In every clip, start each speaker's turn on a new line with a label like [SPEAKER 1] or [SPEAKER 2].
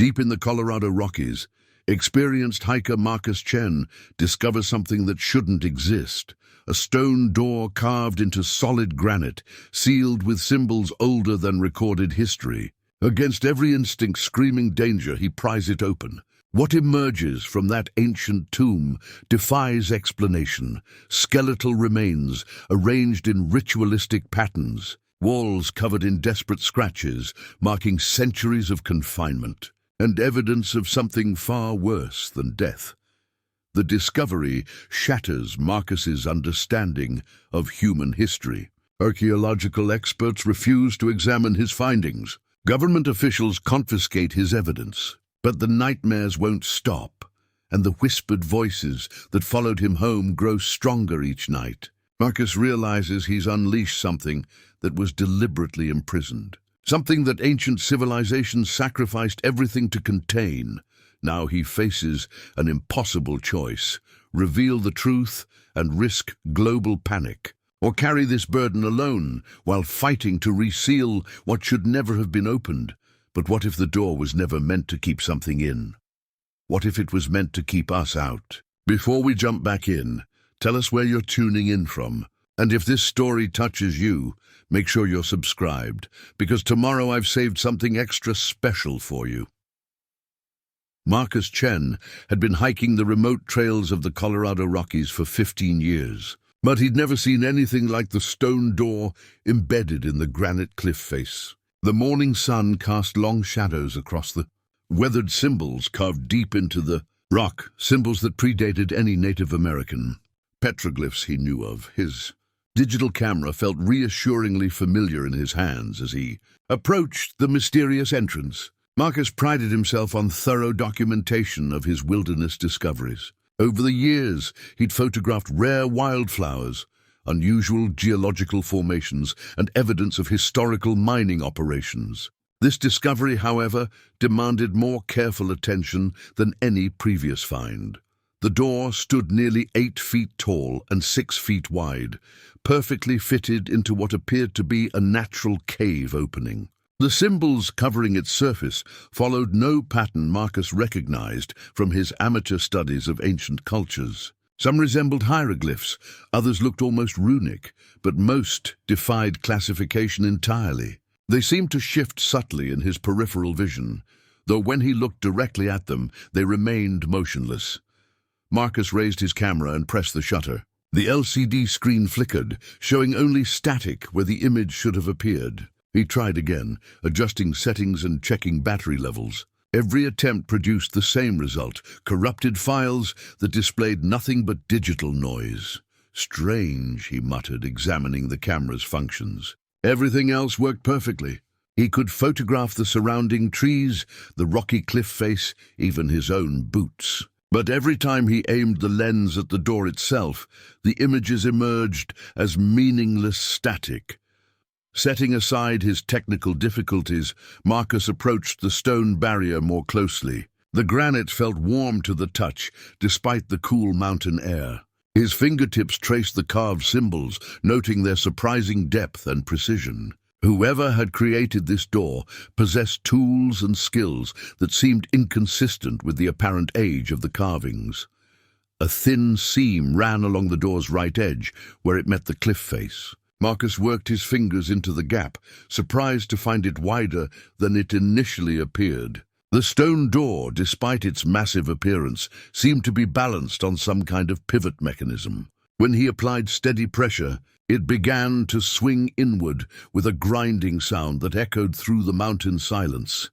[SPEAKER 1] Deep in the Colorado Rockies, experienced hiker Marcus Chen discovers something that shouldn't exist. A stone door carved into solid granite, sealed with symbols older than recorded history. Against every instinct screaming danger, he pries it open. What emerges from that ancient tomb defies explanation. Skeletal remains, arranged in ritualistic patterns. Walls covered in desperate scratches, marking centuries of confinement. And evidence of something far worse than death. The discovery shatters Marcus's understanding of human history. Archaeological experts refuse to examine his findings. Government officials confiscate his evidence. But the nightmares won't stop, and the whispered voices that followed him home grow stronger each night. Marcus realizes he's unleashed something that was deliberately imprisoned. Something that ancient civilizations sacrificed everything to contain. Now he faces an impossible choice: reveal the truth and risk global panic, or carry this burden alone while fighting to reseal what should never have been opened. But what if the door was never meant to keep something in? What if it was meant to keep us out? Before we jump back in, tell us where you're tuning in from. And if this story touches you, make sure you're subscribed, because tomorrow I've saved something extra special for you. Marcus Chen had been hiking the remote trails of the Colorado Rockies for 15 years, but he'd never seen anything like the stone door embedded in the granite cliff face. The morning sun cast long shadows across the weathered symbols carved deep into the rock, symbols that predated any Native American petroglyphs he knew of. His digital camera felt reassuringly familiar in his hands as he approached the mysterious entrance. Marcus prided himself on thorough documentation of his wilderness discoveries. Over the years, he'd photographed rare wildflowers, unusual geological formations, and evidence of historical mining operations. This discovery, however, demanded more careful attention than any previous find. The door stood nearly 8 feet tall and 6 feet wide, perfectly fitted into what appeared to be a natural cave opening. The symbols covering its surface followed no pattern Marcus recognized from his amateur studies of ancient cultures. Some resembled hieroglyphs, others looked almost runic, but most defied classification entirely. They seemed to shift subtly in his peripheral vision, though when he looked directly at them, they remained motionless. Marcus raised his camera and pressed the shutter. The LCD screen flickered, showing only static where the image should have appeared. He tried again, adjusting settings and checking battery levels. Every attempt produced the same result: corrupted files that displayed nothing but digital noise. Strange, he muttered, examining the camera's functions. Everything else worked perfectly. He could photograph the surrounding trees, the rocky cliff face, even his own boots. But every time he aimed the lens at the door itself, the images emerged as meaningless static. Setting aside his technical difficulties, Marcus approached the stone barrier more closely. The granite felt warm to the touch, despite the cool mountain air. His fingertips traced the carved symbols, noting their surprising depth and precision. Whoever had created this door possessed tools and skills that seemed inconsistent with the apparent age of the carvings. A thin seam ran along the door's right edge, where it met the cliff face. Marcus worked his fingers into the gap, surprised to find it wider than it initially appeared. The stone door, despite its massive appearance, seemed to be balanced on some kind of pivot mechanism. When he applied steady pressure, it began to swing inward with a grinding sound that echoed through the mountain silence.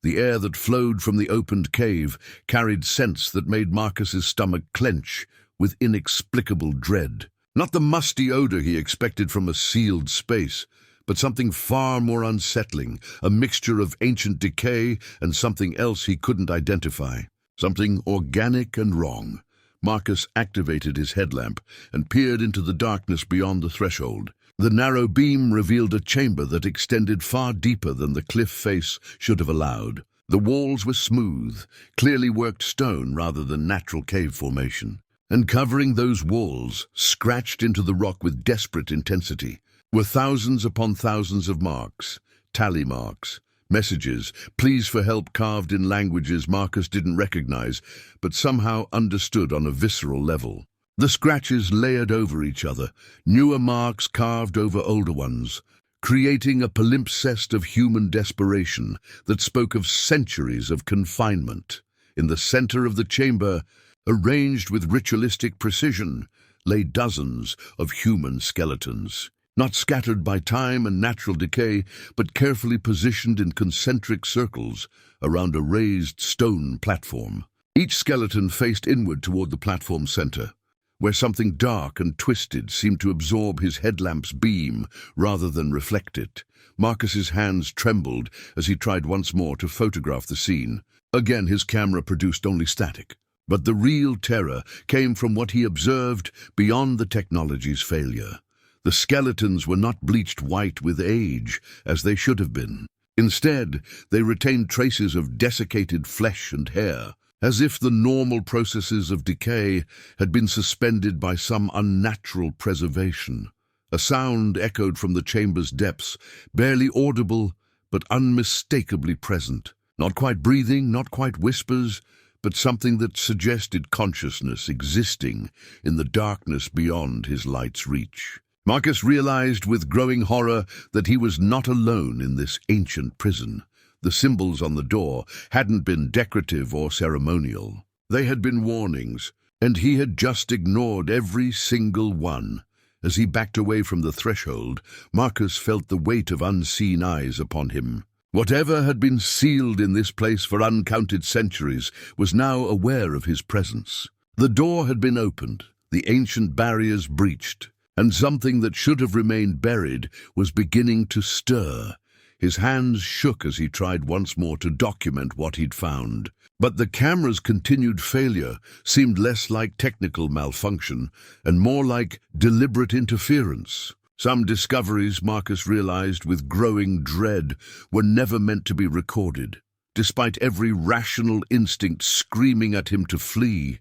[SPEAKER 1] The air that flowed from the opened cave carried scents that made Marcus's stomach clench with inexplicable dread. Not the musty odor he expected from a sealed space, but something far more unsettling, a mixture of ancient decay and something else he couldn't identify. Something organic and wrong. Marcus activated his headlamp and peered into the darkness beyond the threshold. The narrow beam revealed a chamber that extended far deeper than the cliff face should have allowed. The walls were smooth, clearly worked stone rather than natural cave formation. And covering those walls, scratched into the rock with desperate intensity, were thousands upon thousands of marks, tally marks, Messages, pleas for help carved in languages Marcus didn't recognize, but somehow understood on a visceral level. The scratches layered over each other, newer marks carved over older ones, creating a palimpsest of human desperation that spoke of centuries of confinement. In the center of the chamber, arranged with ritualistic precision, lay dozens of human skeletons, not scattered by time and natural decay, but carefully positioned in concentric circles around a raised stone platform. Each skeleton faced inward toward the platform center, where something dark and twisted seemed to absorb his headlamp's beam rather than reflect it. Marcus's hands trembled as he tried once more to photograph the scene. Again, his camera produced only static. But the real terror came from what he observed beyond the technology's failure. The skeletons were not bleached white with age, as they should have been. Instead, they retained traces of desiccated flesh and hair, as if the normal processes of decay had been suspended by some unnatural preservation. A sound echoed from the chamber's depths, barely audible, but unmistakably present. Not quite breathing, not quite whispers, but something that suggested consciousness existing in the darkness beyond his light's reach. Marcus realized with growing horror that he was not alone in this ancient prison. The symbols on the door hadn't been decorative or ceremonial. They had been warnings, and he had just ignored every single one. As he backed away from the threshold, Marcus felt the weight of unseen eyes upon him. Whatever had been sealed in this place for uncounted centuries was now aware of his presence. The door had been opened, the ancient barriers breached, and something that should have remained buried was beginning to stir. His hands shook as he tried once more to document what he'd found. But the camera's continued failure seemed less like technical malfunction and more like deliberate interference. Some discoveries, Marcus realized with growing dread, were never meant to be recorded. Despite every rational instinct screaming at him to flee,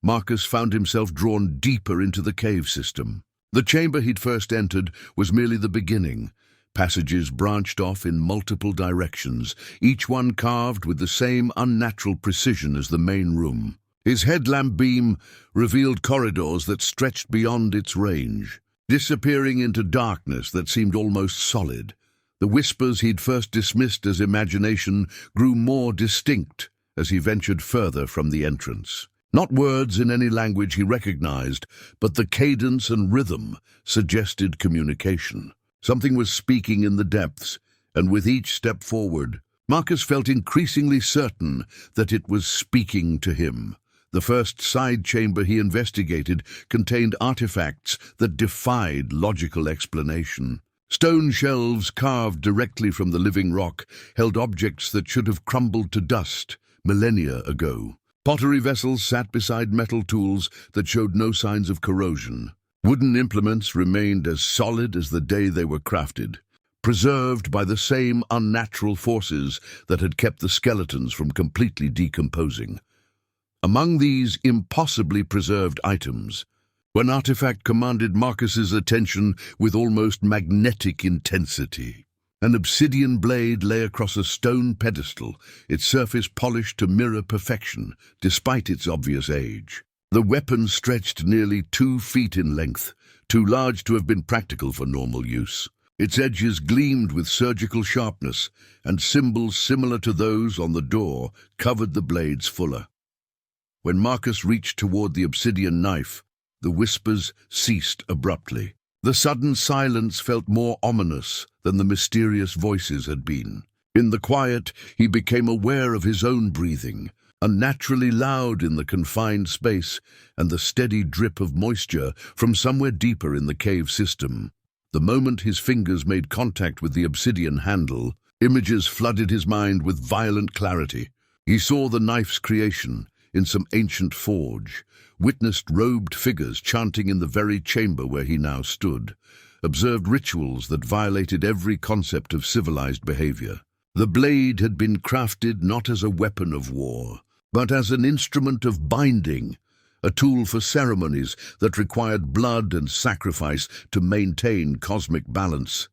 [SPEAKER 1] Marcus found himself drawn deeper into the cave system. The chamber he'd first entered was merely the beginning. Passages branched off in multiple directions, each one carved with the same unnatural precision as the main room. His headlamp beam revealed corridors that stretched beyond its range, disappearing into darkness that seemed almost solid. The whispers he'd first dismissed as imagination grew more distinct as he ventured further from the entrance. Not words in any language he recognized, but the cadence and rhythm suggested communication. Something was speaking in the depths, and with each step forward, Marcus felt increasingly certain that it was speaking to him. The first side chamber he investigated contained artifacts that defied logical explanation. Stone shelves carved directly from the living rock held objects that should have crumbled to dust millennia ago. Pottery vessels sat beside metal tools that showed no signs of corrosion. Wooden implements remained as solid as the day they were crafted, preserved by the same unnatural forces that had kept the skeletons from completely decomposing. Among these impossibly preserved items, one artifact commanded Marcus's attention with almost magnetic intensity. An obsidian blade lay across a stone pedestal, its surface polished to mirror perfection, despite its obvious age. The weapon stretched nearly 2 feet in length, too large to have been practical for normal use. Its edges gleamed with surgical sharpness, and symbols similar to those on the door covered the blade's fuller. When Marcus reached toward the obsidian knife, the whispers ceased abruptly. The sudden silence felt more ominous than the mysterious voices had been. In the quiet, he became aware of his own breathing, unnaturally loud in the confined space, and the steady drip of moisture from somewhere deeper in the cave system. The moment his fingers made contact with the obsidian handle, images flooded his mind with violent clarity. He saw the knife's creation in some ancient forge, witnessed robed figures chanting in the very chamber where he now stood, observed rituals that violated every concept of civilized behavior. The blade had been crafted not as a weapon of war, but as an instrument of binding, a tool for ceremonies that required blood and sacrifice to maintain cosmic balance.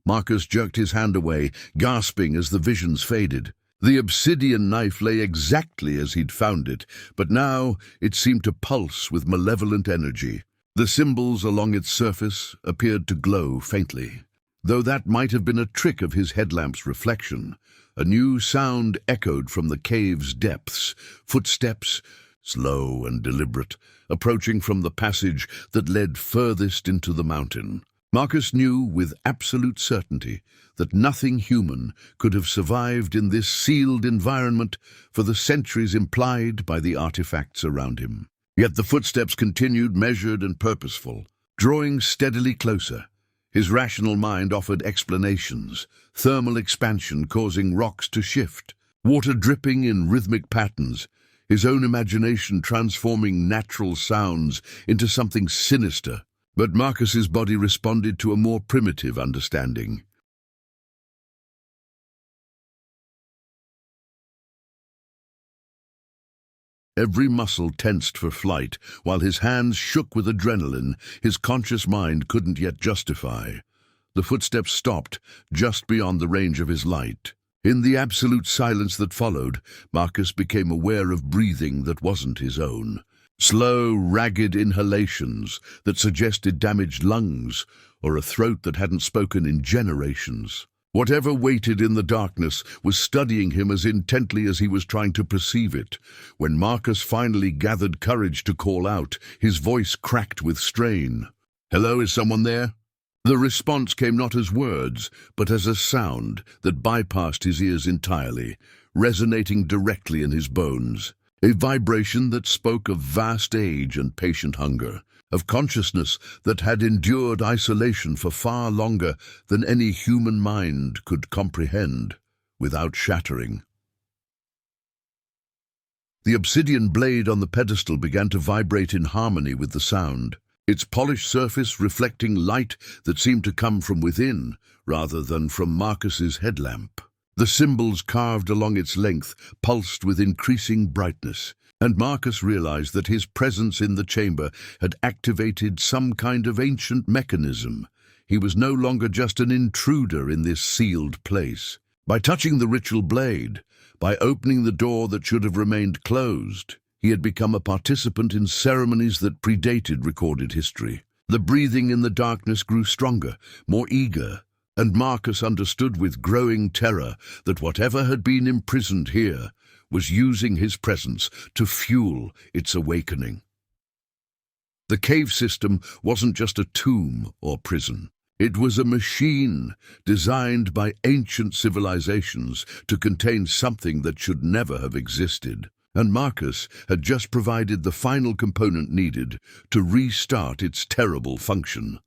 [SPEAKER 1] Marcus jerked his hand away, gasping as the visions faded. The obsidian knife lay exactly as he'd found it, but now it seemed to pulse with malevolent energy. The symbols along its surface appeared to glow faintly. Though that might have been a trick of his headlamp's reflection, a new sound echoed from the cave's depths, footsteps, slow and deliberate, approaching from the passage that led furthest into the mountain. Marcus knew with absolute certainty that nothing human could have survived in this sealed environment for the centuries implied by the artifacts around him. Yet the footsteps continued, measured and purposeful, drawing steadily closer. His rational mind offered explanations: thermal expansion causing rocks to shift, water dripping in rhythmic patterns, his own imagination transforming natural sounds into something sinister. But Marcus's body responded to a more primitive understanding. Every muscle tensed for flight, while his hands shook with adrenaline his conscious mind couldn't yet justify. The footsteps stopped, just beyond the range of his light. In the absolute silence that followed, Marcus became aware of breathing that wasn't his own. Slow, ragged inhalations that suggested damaged lungs or a throat that hadn't spoken in generations. Whatever waited in the darkness was studying him as intently as he was trying to perceive it. When Marcus finally gathered courage to call out, his voice cracked with strain. "Hello, is someone there?" The response came not as words, but as a sound that bypassed his ears entirely, resonating directly in his bones. A vibration that spoke of vast age and patient hunger, of consciousness that had endured isolation for far longer than any human mind could comprehend without shattering. The obsidian blade on the pedestal began to vibrate in harmony with the sound, its polished surface reflecting light that seemed to come from within rather than from Marcus's headlamp. The symbols carved along its length pulsed with increasing brightness, and Marcus realized that his presence in the chamber had activated some kind of ancient mechanism. He was no longer just an intruder in this sealed place. By touching the ritual blade, by opening the door that should have remained closed, he had become a participant in ceremonies that predated recorded history. The breathing in the darkness grew stronger, more eager, and Marcus understood with growing terror that whatever had been imprisoned here was using his presence to fuel its awakening. The cave system wasn't just a tomb or prison. It was a machine designed by ancient civilizations to contain something that should never have existed. And Marcus had just provided the final component needed to restart its terrible function.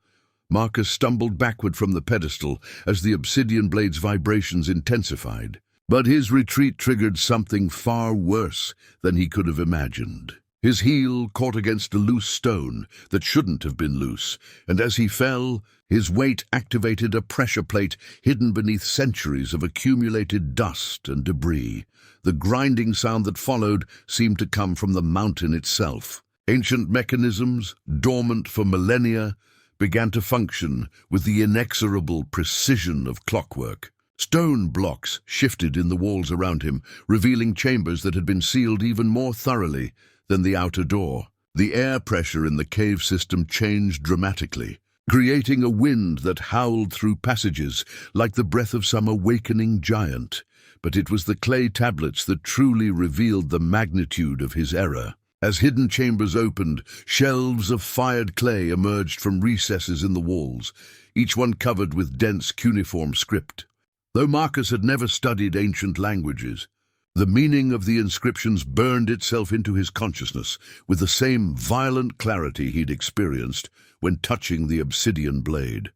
[SPEAKER 1] Marcus stumbled backward from the pedestal as the obsidian blade's vibrations intensified. But his retreat triggered something far worse than he could have imagined. His heel caught against a loose stone that shouldn't have been loose, and as he fell, his weight activated a pressure plate hidden beneath centuries of accumulated dust and debris. The grinding sound that followed seemed to come from the mountain itself. Ancient mechanisms, dormant for millennia, began to function with the inexorable precision of clockwork. Stone blocks shifted in the walls around him, revealing chambers that had been sealed even more thoroughly than the outer door. The air pressure in the cave system changed dramatically, creating a wind that howled through passages like the breath of some awakening giant. But it was the clay tablets that truly revealed the magnitude of his error. As hidden chambers opened, shelves of fired clay emerged from recesses in the walls, each one covered with dense cuneiform script. Though Marcus had never studied ancient languages, the meaning of the inscriptions burned itself into his consciousness with the same violent clarity he'd experienced when touching the obsidian blade.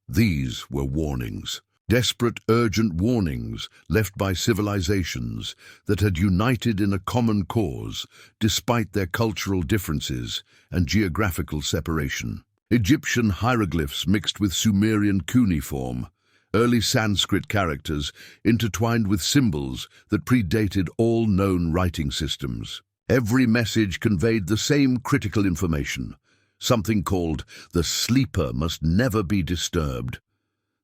[SPEAKER 1] These were warnings, desperate, urgent warnings left by civilizations that had united in a common cause despite their cultural differences and geographical separation. Egyptian hieroglyphs mixed with Sumerian cuneiform, early Sanskrit characters intertwined with symbols that predated all known writing systems. Every message conveyed the same critical information. Something called "the sleeper must never be disturbed."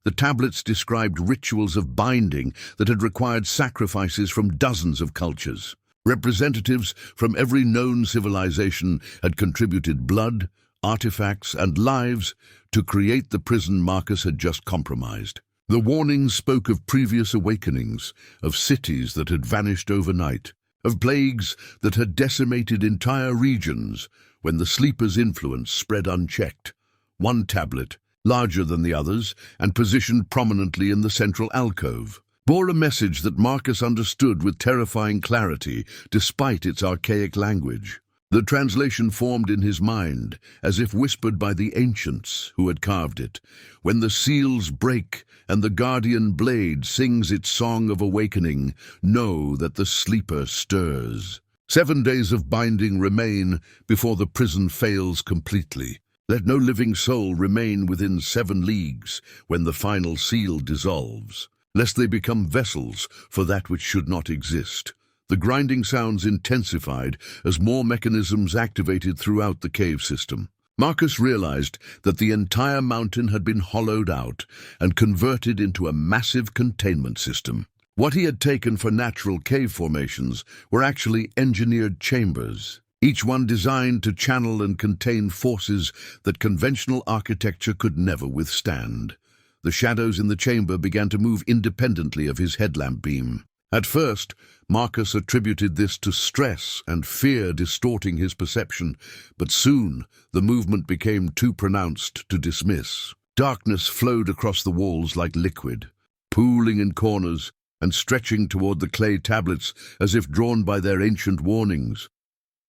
[SPEAKER 1] The tablets described rituals of binding that had required sacrifices from dozens of cultures. Representatives from every known civilization had contributed blood, artifacts, and lives to create the prison Marcus had just compromised. The warnings spoke of previous awakenings, of cities that had vanished overnight, of plagues that had decimated entire regions when the sleeper's influence spread unchecked. One tablet, larger than the others and positioned prominently in the central alcove, bore a message that Marcus understood with terrifying clarity despite its archaic language. The translation formed in his mind, as if whispered by the ancients who had carved it. When the seals break and the guardian blade sings its song of awakening, know that the sleeper stirs. 7 days of binding remain before the prison fails completely. Let no living soul remain within 7 leagues when the final seal dissolves, lest they become vessels for that which should not exist. The grinding sounds intensified as more mechanisms activated throughout the cave system. Marcus realized that the entire mountain had been hollowed out and converted into a massive containment system. What he had taken for natural cave formations were actually engineered chambers, each one designed to channel and contain forces that conventional architecture could never withstand. The shadows in the chamber began to move independently of his headlamp beam. At first, Marcus attributed this to stress and fear distorting his perception, but soon the movement became too pronounced to dismiss. Darkness flowed across the walls like liquid, pooling in corners and stretching toward the clay tablets as if drawn by their ancient warnings.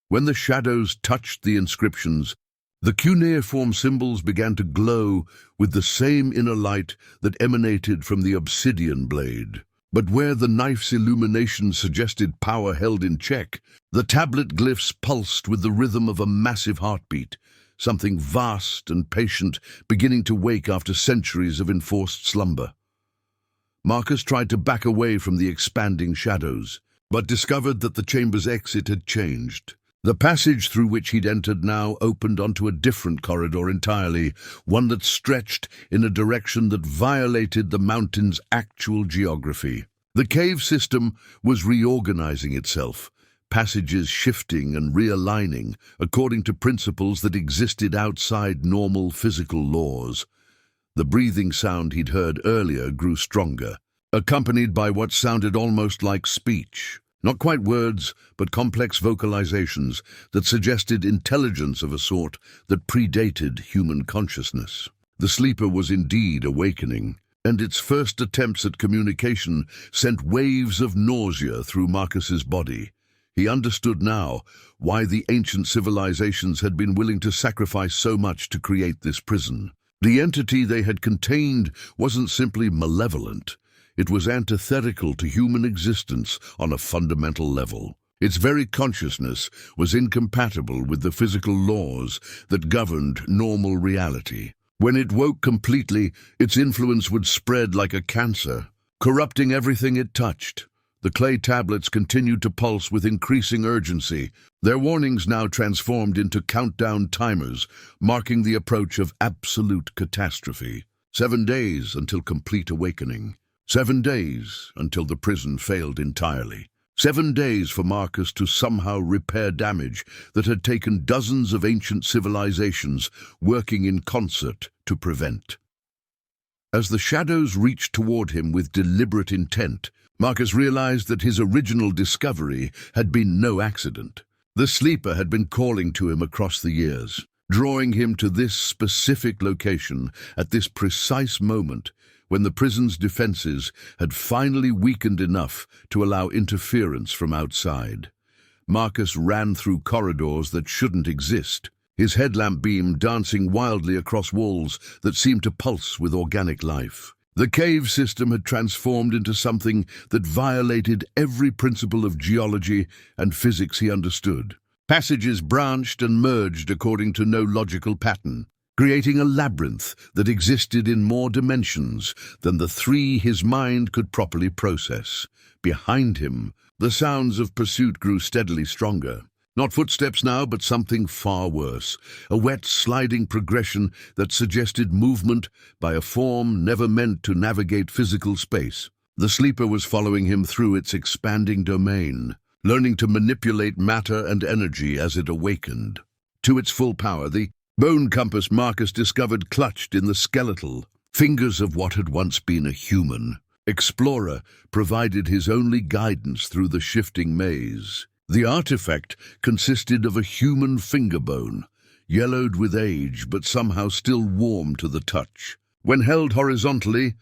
[SPEAKER 1] When the shadows touched the inscriptions, the cuneiform symbols began to glow with the same inner light that emanated from the obsidian blade. But where the knife's illumination suggested power held in check, the tablet glyphs pulsed with the rhythm of a massive heartbeat, something vast and patient beginning to wake after centuries of enforced slumber. Marcus tried to back away from the expanding shadows, but discovered that the chamber's exit had changed. The passage through which he'd entered now opened onto a different corridor entirely, one that stretched in a direction that violated the mountain's actual geography. The cave system was reorganizing itself, passages shifting and realigning according to principles that existed outside normal physical laws. The breathing sound he'd heard earlier grew stronger, accompanied by what sounded almost like speech. Not quite words, but complex vocalizations that suggested intelligence of a sort that predated human consciousness. The sleeper was indeed awakening, and its first attempts at communication sent waves of nausea through Marcus's body. He understood now why the ancient civilizations had been willing to sacrifice so much to create this prison. The entity they had contained wasn't simply malevolent. It was antithetical to human existence on a fundamental level. Its very consciousness was incompatible with the physical laws that governed normal reality. When it woke completely, its influence would spread like a cancer, corrupting everything it touched. The clay tablets continued to pulse with increasing urgency, their warnings now transformed into countdown timers, marking the approach of absolute catastrophe. 7 days until complete awakening. 7 days until the prison failed entirely. 7 days for Marcus to somehow repair damage that had taken dozens of ancient civilizations working in concert to prevent. As the shadows reached toward him with deliberate intent, Marcus realized that his original discovery had been no accident. The sleeper had been calling to him across the years, drawing him to this specific location at this precise moment when the prison's defenses had finally weakened enough to allow interference from outside. Marcus ran through corridors that shouldn't exist, his headlamp beam dancing wildly across walls that seemed to pulse with organic life. The cave system had transformed into something that violated every principle of geology and physics he understood. Passages branched and merged according to no logical pattern, creating a labyrinth that existed in more dimensions than the 3 his mind could properly process. Behind him, the sounds of pursuit grew steadily stronger. Not footsteps now, but something far worse. A wet, sliding progression that suggested movement by a form never meant to navigate physical space. The sleeper was following him through its expanding domain, learning to manipulate matter and energy as it awakened. To its full power, the bone compass Marcus discovered clutched in the skeletal, fingers of what had once been a human. Explorer provided his only guidance through the shifting maze. The artifact consisted of a human finger bone, yellowed with age but somehow still warm to the touch. When held horizontally,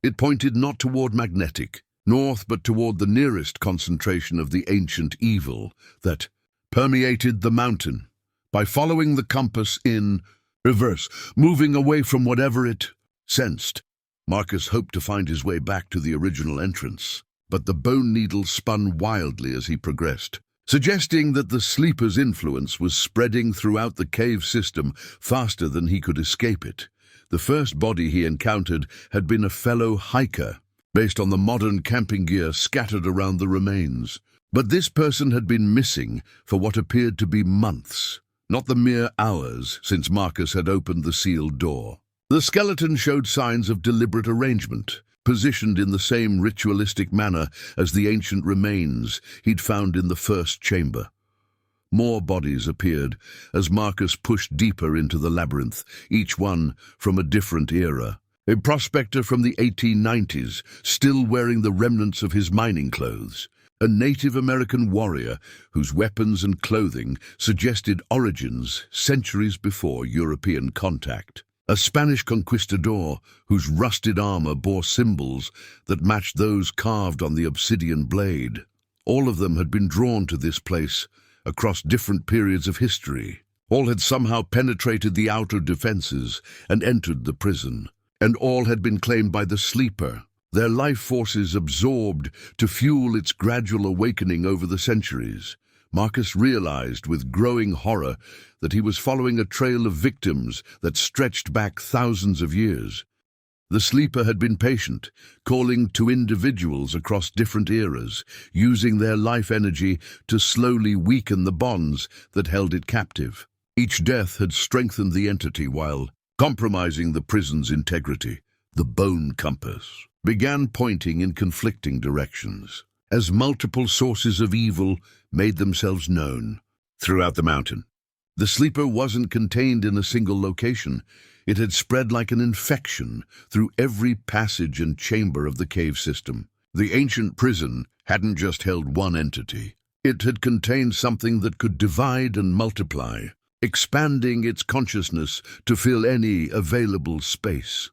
[SPEAKER 1] it pointed not toward magnetic, north but toward the nearest concentration of the ancient evil that permeated the mountain. By following the compass in reverse, moving away from whatever it sensed, Marcus hoped to find his way back to the original entrance. But the bone needle spun wildly as he progressed, suggesting that the sleeper's influence was spreading throughout the cave system faster than he could escape it. The first body he encountered had been a fellow hiker, based on the modern camping gear scattered around the remains. But this person had been missing for what appeared to be months, not the mere hours since Marcus had opened the sealed door. The skeleton showed signs of deliberate arrangement, positioned in the same ritualistic manner as the ancient remains he'd found in the first chamber. More bodies appeared as Marcus pushed deeper into the labyrinth, each one from a different era. A prospector from the 1890s, still wearing the remnants of his mining clothes. A Native American warrior whose weapons and clothing suggested origins centuries before European contact. A Spanish conquistador whose rusted armor bore symbols that matched those carved on the obsidian blade. All of them had been drawn to this place across different periods of history. All had somehow penetrated the outer defenses and entered the prison. And all had been claimed by the sleeper, their life forces absorbed to fuel its gradual awakening over the centuries. Marcus realized with growing horror that he was following a trail of victims that stretched back thousands of years. The sleeper had been patient, calling to individuals across different eras, using their life energy to slowly weaken the bonds that held it captive. Each death had strengthened the entity while compromising the prison's integrity. The bone compass began pointing in conflicting directions as multiple sources of evil made themselves known throughout the mountain. The sleeper wasn't contained in a single location. It had spread like an infection through every passage and chamber of the cave system. The ancient prison hadn't just held one entity. It had contained something that could divide and multiply, expanding its consciousness to fill any available space.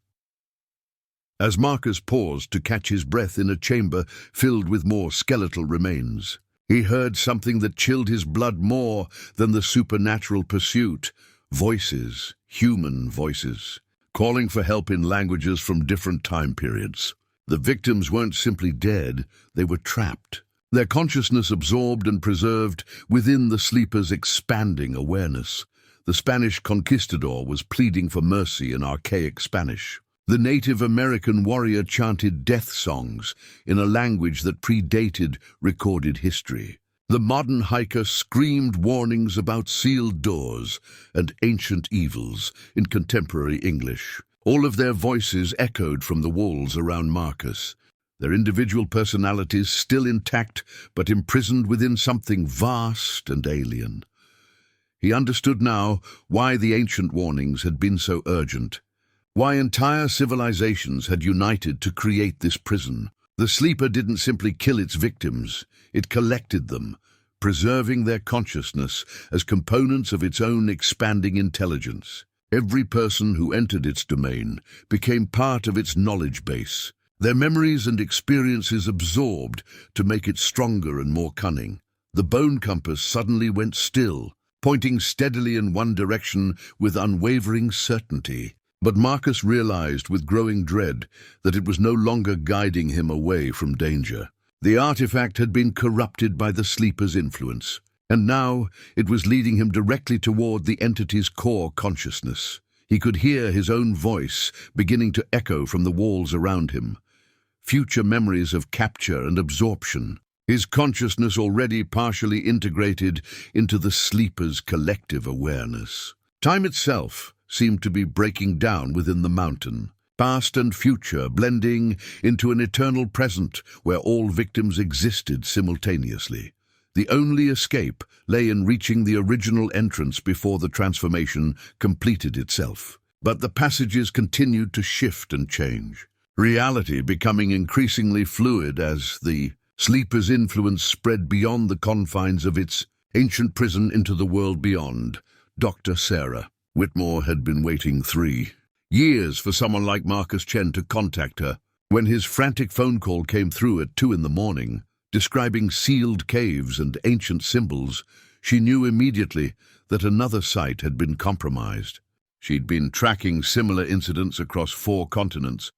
[SPEAKER 1] As Marcus paused to catch his breath in a chamber filled with more skeletal remains, he heard something that chilled his blood more than the supernatural pursuit. Voices, human voices, calling for help in languages from different time periods. The victims weren't simply dead, they were trapped, their consciousness absorbed and preserved within the sleeper's expanding awareness. The Spanish conquistador was pleading for mercy in archaic Spanish. The Native American warrior chanted death songs in a language that predated recorded history. The modern hiker screamed warnings about sealed doors and ancient evils in contemporary English. All of their voices echoed from the walls around Marcus, their individual personalities still intact but imprisoned within something vast and alien. He understood now why the ancient warnings had been so urgent, why entire civilizations had united to create this prison. The sleeper didn't simply kill its victims, it collected them, preserving their consciousness as components of its own expanding intelligence. Every person who entered its domain became part of its knowledge base, their memories and experiences absorbed to make it stronger and more cunning. The bone compass suddenly went still, pointing steadily in one direction with unwavering certainty. But Marcus realized with growing dread that it was no longer guiding him away from danger. The artifact had been corrupted by the sleeper's influence, and now it was leading him directly toward the entity's core consciousness. He could hear his own voice beginning to echo from the walls around him. Future memories of capture and absorption, his consciousness already partially integrated into the sleeper's collective awareness. Time itself seemed to be breaking down within the mountain, past and future blending into an eternal present where all victims existed simultaneously. The only escape lay in reaching the original entrance before the transformation completed itself. But the passages continued to shift and change, reality becoming increasingly fluid as the sleeper's influence spread beyond the confines of its ancient prison into the world beyond. Dr. Sarah Whitmore had been waiting 3 years for someone like Marcus Chen to contact her. When his frantic phone call came through at 2 in the morning, describing sealed caves and ancient symbols, she knew immediately that another site had been compromised. She'd been tracking similar incidents across 4 continents,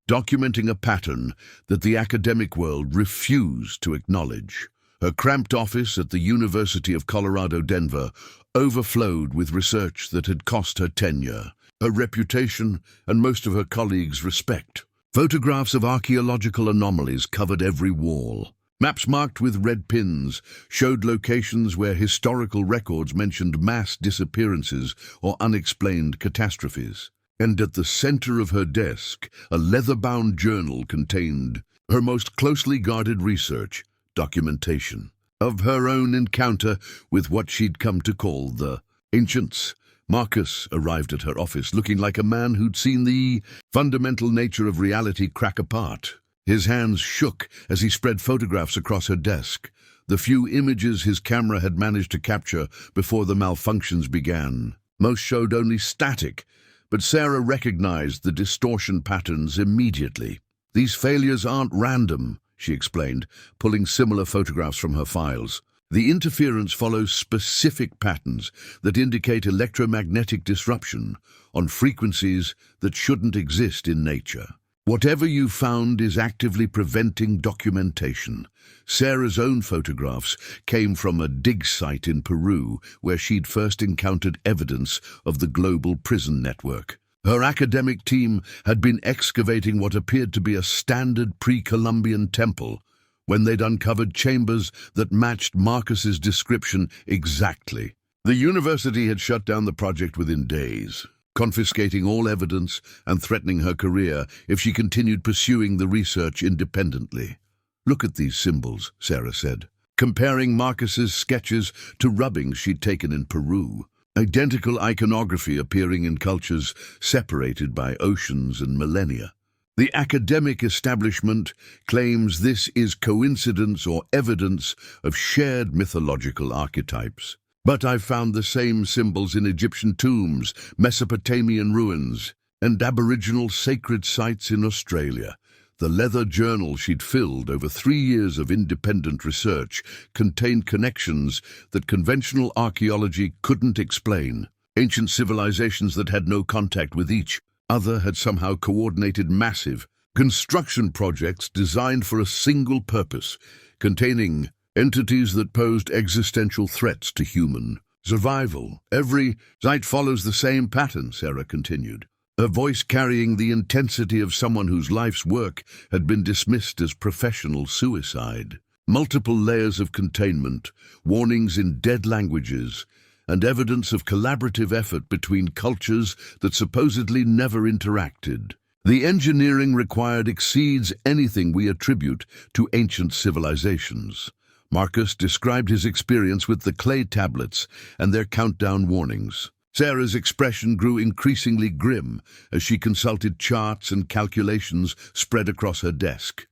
[SPEAKER 1] documenting a pattern that the academic world refused to acknowledge. Her cramped office at the University of Colorado, Denver, overflowed with research that had cost her tenure, her reputation, and most of her colleagues' respect. Photographs of archaeological anomalies covered every wall. Maps marked with red pins showed locations where historical records mentioned mass disappearances or unexplained catastrophes. And at the center of her desk, a leather-bound journal contained her most closely guarded research, documentation of her own encounter with what she'd come to call the ancients. Marcus arrived at her office looking like a man who'd seen the fundamental nature of reality crack apart. His hands shook as he spread photographs across her desk, the few images his camera had managed to capture before the malfunctions began. Most showed only static, but Sarah recognized the distortion patterns immediately. "These failures aren't random," she explained, pulling similar photographs from her files. "The interference follows specific patterns that indicate electromagnetic disruption on frequencies that shouldn't exist in nature. Whatever you found is actively preventing documentation." Sarah's own photographs came from a dig site in Peru where she'd first encountered evidence of the global prison network. Her academic team had been excavating what appeared to be a standard pre-Columbian temple when they'd uncovered chambers that matched Marcus's description exactly. The university had shut down the project within days, confiscating all evidence and threatening her career if she continued pursuing the research independently. "Look at these symbols," Sarah said, comparing Marcus's sketches to rubbings she'd taken in Peru. Identical iconography appearing in cultures separated by oceans and millennia. The academic establishment claims this is coincidence or evidence of shared mythological archetypes. But I've found the same symbols in Egyptian tombs, Mesopotamian ruins, and Aboriginal sacred sites in Australia. The leather journal she'd filled over 3 years of independent research contained connections that conventional archaeology couldn't explain. Ancient civilizations that had no contact with each other had somehow coordinated massive construction projects designed for a single purpose, containing entities that posed existential threats to human survival. "Every site follows the same pattern," Sarah continued, her voice carrying the intensity of someone whose life's work had been dismissed as professional suicide. Multiple layers of containment, warnings in dead languages, and evidence of collaborative effort between cultures that supposedly never interacted. The engineering required exceeds anything we attribute to ancient civilizations. Marcus described his experience with the clay tablets and their countdown warnings. Sarah's expression grew increasingly grim as she consulted charts and calculations spread across her desk.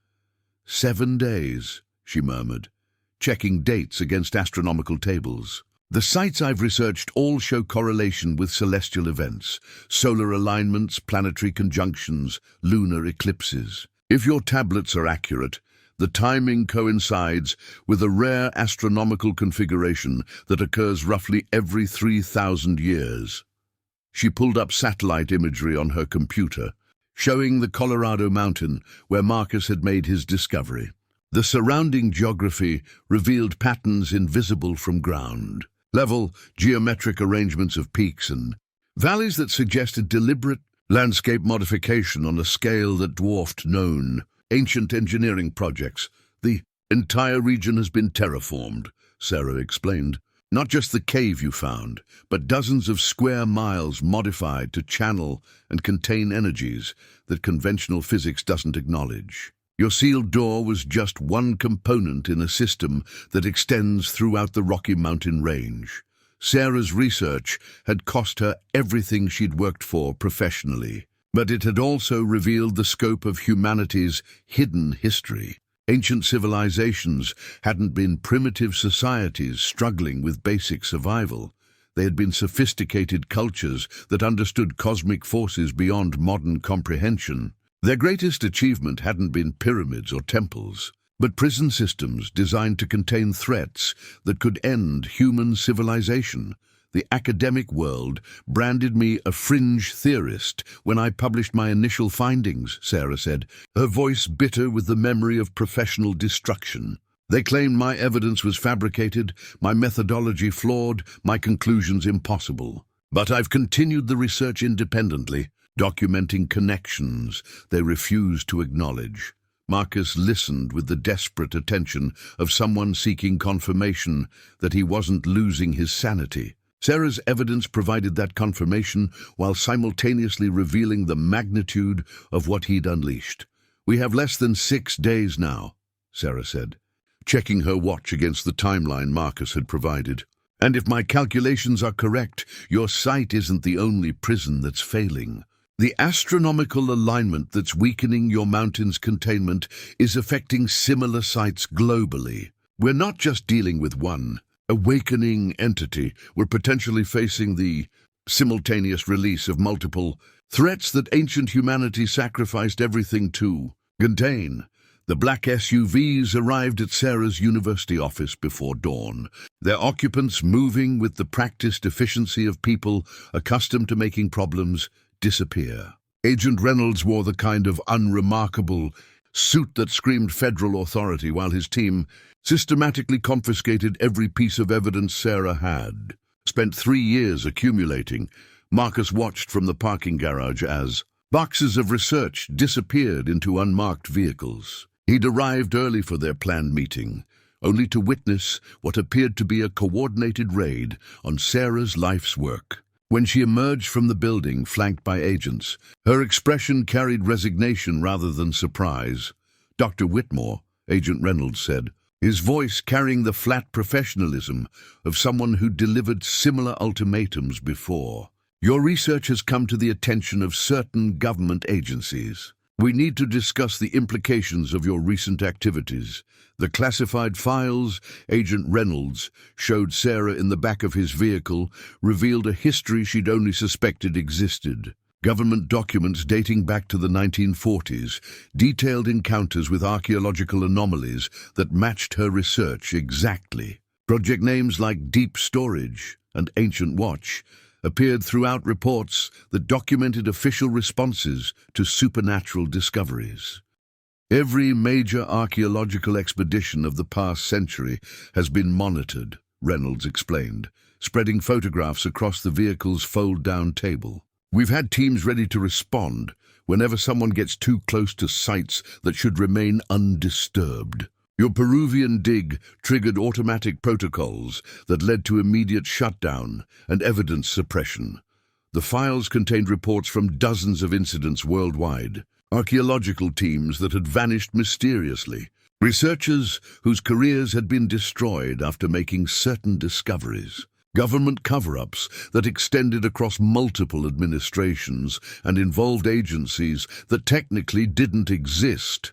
[SPEAKER 1] 7 days, she murmured, checking dates against astronomical tables. "The sites I've researched all show correlation with celestial events, solar alignments, planetary conjunctions, lunar eclipses. If your tablets are accurate, the timing coincides with a rare astronomical configuration that occurs roughly every 3,000 years. She pulled up satellite imagery on her computer, showing the Colorado mountain where Marcus had made his discovery. The surrounding geography revealed patterns invisible from ground. Level, geometric arrangements of peaks and valleys that suggested deliberate landscape modification on a scale that dwarfed known ancient engineering projects. The Entire region has been terraformed, Sarah explained. Not just the cave you found, but dozens of square miles modified to channel and contain energies that conventional physics doesn't acknowledge. Your sealed door was just one component in a system that extends throughout the Rocky Mountain range. Sarah's research had cost her everything she'd worked for professionally, but it had also revealed the scope of humanity's hidden history. Ancient civilizations hadn't been primitive societies struggling with basic survival. They had been sophisticated cultures that understood cosmic forces beyond modern comprehension. Their greatest achievement hadn't been pyramids or temples, but prison systems designed to contain threats that could end human civilization. The academic world branded me a fringe theorist when I published my initial findings, Sarah said, her voice bitter with the memory of professional destruction. They claimed my evidence was fabricated, my methodology flawed, my conclusions impossible. But I've continued the research independently, documenting connections they refused to acknowledge. Marcus listened with the desperate attention of someone seeking confirmation that he wasn't losing his sanity. Sarah's evidence provided that confirmation while simultaneously revealing the magnitude of what he'd unleashed. "We have less than 6 days now," Sarah said, checking her watch against the timeline Marcus had provided. "And if my calculations are correct, your site isn't the only prison that's failing. The astronomical alignment that's weakening your mountain's containment is affecting similar sites globally. We're not just dealing with one awakening entity, we're potentially facing the simultaneous release of multiple threats that ancient humanity sacrificed everything to contain." The black SUVs arrived at Sarah's university office before dawn, their occupants moving with the practiced efficiency of people accustomed to making problems disappear. Agent Reynolds wore the kind of unremarkable suit that screamed federal authority, while his team systematically confiscated every piece of evidence Sarah had spent 3 years accumulating. Marcus watched from the parking garage as boxes of research disappeared into unmarked vehicles. He'd arrived early for their planned meeting, only to witness what appeared to be a coordinated raid on Sarah's life's work. When she emerged from the building, flanked by agents, her expression carried resignation rather than surprise. "Dr. Whitmore," Agent Reynolds said, his voice carrying the flat professionalism of someone who delivered similar ultimatums before. "Your research has come to the attention of certain government agencies. We need to discuss the implications of your recent activities." The classified files Agent Reynolds showed Sarah in the back of his vehicle revealed a history she'd only suspected existed. Government documents dating back to the 1940s detailed encounters with archaeological anomalies that matched her research exactly. Project names like Deep Storage and Ancient Watch appeared throughout reports that documented official responses to supernatural discoveries. "Every major archaeological expedition of the past century has been monitored," Reynolds explained, spreading photographs across the vehicle's fold-down table. "We've had teams ready to respond whenever someone gets too close to sites that should remain undisturbed. Your Peruvian dig triggered automatic protocols that led to immediate shutdown and evidence suppression. The files contained reports from dozens of incidents worldwide, archaeological teams that had vanished mysteriously, researchers whose careers had been destroyed after making certain discoveries, government cover-ups that extended across multiple administrations and involved agencies that technically didn't exist.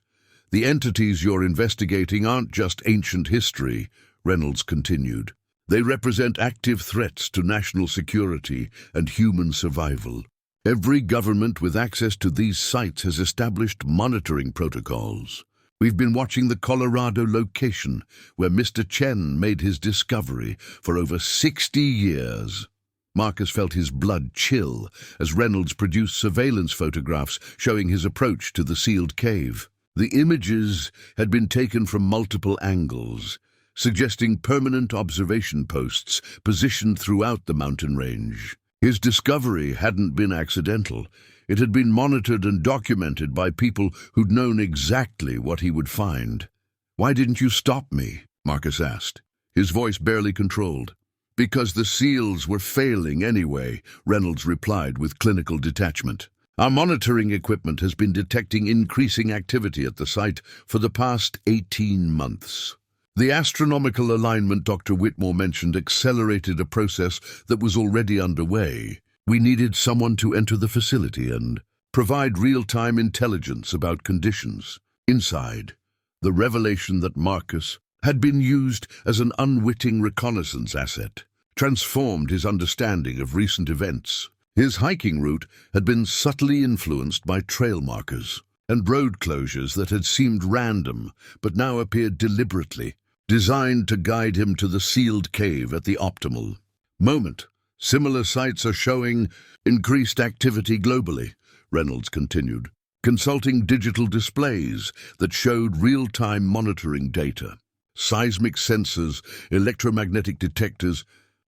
[SPEAKER 1] The entities you're investigating aren't just ancient history," Reynolds continued. "They represent active threats to national security and human survival. Every government with access to these sites has established monitoring protocols. We've been watching the Colorado location where Mr. Chen made his discovery for over 60 years. Marcus felt his blood chill as Reynolds produced surveillance photographs showing his approach to the sealed cave. The images had been taken from multiple angles, suggesting permanent observation posts positioned throughout the mountain range. His discovery hadn't been accidental. It had been monitored and documented by people who'd known exactly what he would find. "Why didn't you stop me?" Marcus asked, his voice barely controlled. "Because the seals were failing anyway," Reynolds replied with clinical detachment. "Our monitoring equipment has been detecting increasing activity at the site for the past 18 months. The astronomical alignment Dr. Whitmore mentioned accelerated a process that was already underway. We needed someone to enter the facility and provide real-time intelligence about conditions inside. The revelation that Marcus had been used as an unwitting reconnaissance asset transformed his understanding of recent events. His hiking route had been subtly influenced by trail markers and road closures that had seemed random but now appeared deliberately designed to guide him to the sealed cave at the optimal moment. "Similar sites are showing increased activity globally," Reynolds continued, consulting digital displays that showed real-time monitoring data. Seismic sensors, electromagnetic detectors,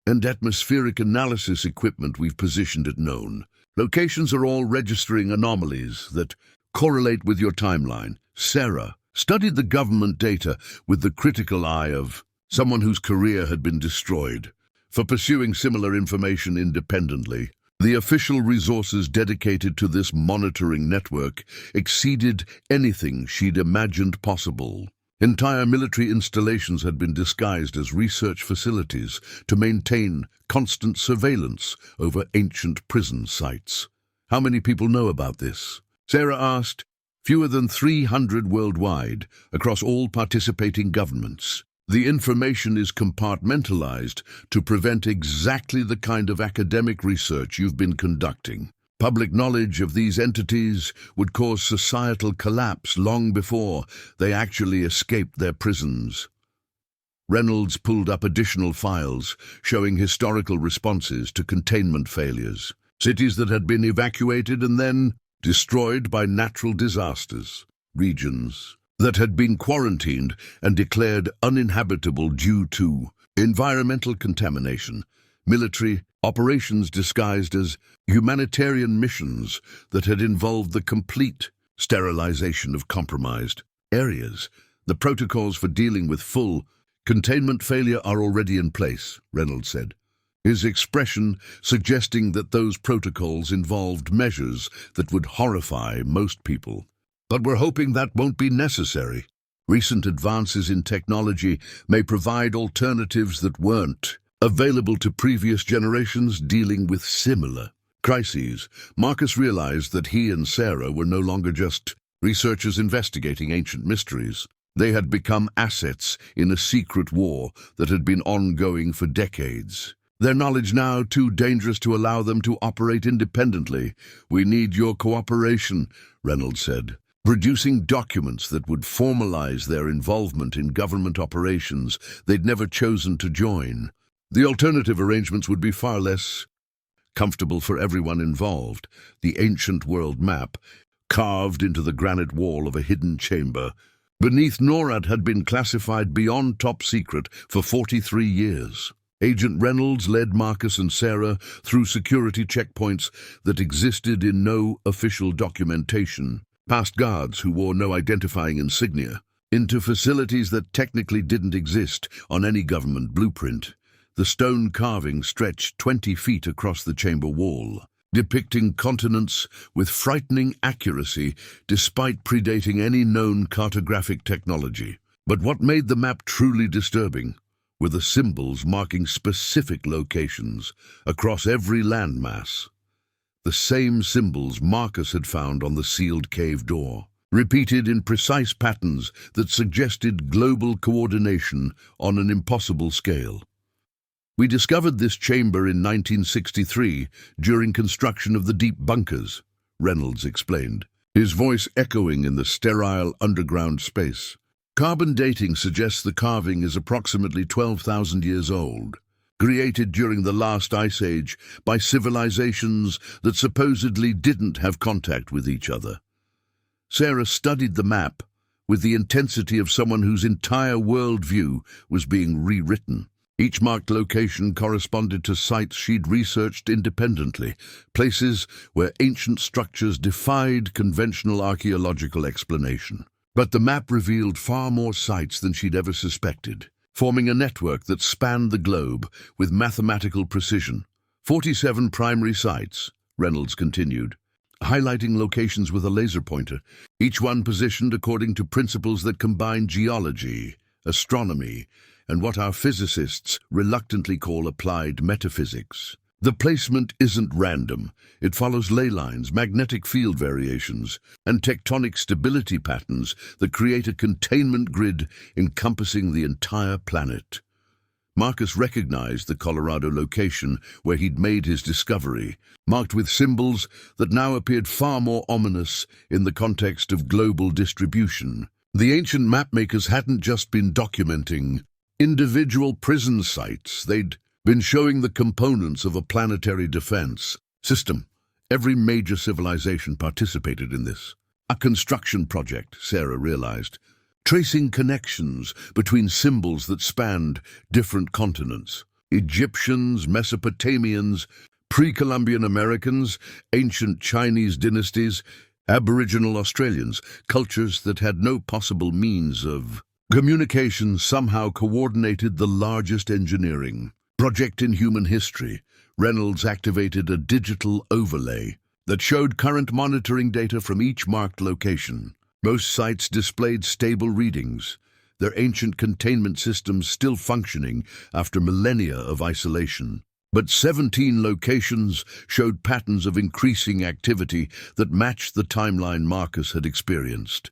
[SPEAKER 1] and atmospheric analysis equipment we've positioned at known locations are all registering anomalies that correlate with your timeline. Sarah studied the government data with the critical eye of someone whose career had been destroyed for pursuing similar information independently. The official resources dedicated to this monitoring network exceeded anything she'd imagined possible. Entire military installations had been disguised as research facilities to maintain constant surveillance over ancient prison sites. "How many people know about this?" Sarah asked. "Fewer than 300 worldwide, across all participating governments. The information is compartmentalized to prevent exactly the kind of academic research you've been conducting. Public knowledge of these entities would cause societal collapse long before they actually escaped their prisons." Reynolds pulled up additional files showing historical responses to containment failures, cities that had been evacuated and then destroyed by natural disasters, regions that had been quarantined and declared uninhabitable due to environmental contamination, military operations disguised as humanitarian missions that had involved the complete sterilization of compromised areas. "The protocols for dealing with full containment failure are already in place," Reynolds said, his expression suggesting that those protocols involved measures that would horrify most people. "But we're hoping that won't be necessary. Recent advances in technology may provide alternatives that weren't available to previous generations dealing with similar crises." Marcus realized that he and Sarah were no longer just researchers investigating ancient mysteries. They had become assets in a secret war that had been ongoing for decades. Their knowledge now too dangerous to allow them to operate independently. "We need your cooperation," Reynolds said, producing documents that would formalize their involvement in government operations they'd never chosen to join. The alternative arrangements would be far less comfortable for everyone involved. The ancient world map, carved into the granite wall of a hidden chamber beneath NORAD, had been classified beyond top secret for 43 years. Agent Reynolds led Marcus and Sarah through security checkpoints that existed in no official documentation, past guards who wore no identifying insignia, into facilities that technically didn't exist on any government blueprint. The stone carving stretched 20 feet across the chamber wall, depicting continents with frightening accuracy despite predating any known cartographic technology. But what made the map truly disturbing were the symbols marking specific locations across every landmass. The same symbols Marcus had found on the sealed cave door, repeated in precise patterns that suggested global coordination on an impossible scale. "We discovered this chamber in 1963 during construction of the deep bunkers," Reynolds explained, his voice echoing in the sterile underground space. "Carbon dating suggests the carving is approximately 12,000 years old, created during the last ice age by civilizations that supposedly didn't have contact with each other." Sarah studied the map with the intensity of someone whose entire worldview was being rewritten. Each marked location corresponded to sites she'd researched independently, places where ancient structures defied conventional archaeological explanation. But the map revealed far more sites than she'd ever suspected, forming a network that spanned the globe with mathematical precision. 47 primary sites, Reynolds continued, highlighting locations with a laser pointer, each one positioned according to principles that combine geology, astronomy, and what our physicists reluctantly call applied metaphysics. The placement isn't random. It follows ley lines, magnetic field variations, and tectonic stability patterns that create a containment grid encompassing the entire planet. Marcus recognized the Colorado location where he'd made his discovery, marked with symbols that now appeared far more ominous in the context of global distribution. The ancient mapmakers hadn't just been documenting individual prison sites, they'd been showing the components of a planetary defense system. Every major civilization participated in this. A construction project, Sarah realized, tracing connections between symbols that spanned different continents. Egyptians, Mesopotamians, pre-Columbian Americans, ancient Chinese dynasties, Aboriginal Australians, cultures that had no possible means of communication somehow coordinated the largest engineering project in human history. Reynolds activated a digital overlay that showed current monitoring data from each marked location. Most sites displayed stable readings, their ancient containment systems still functioning after millennia of isolation. But 17 locations showed patterns of increasing activity that matched the timeline Marcus had experienced.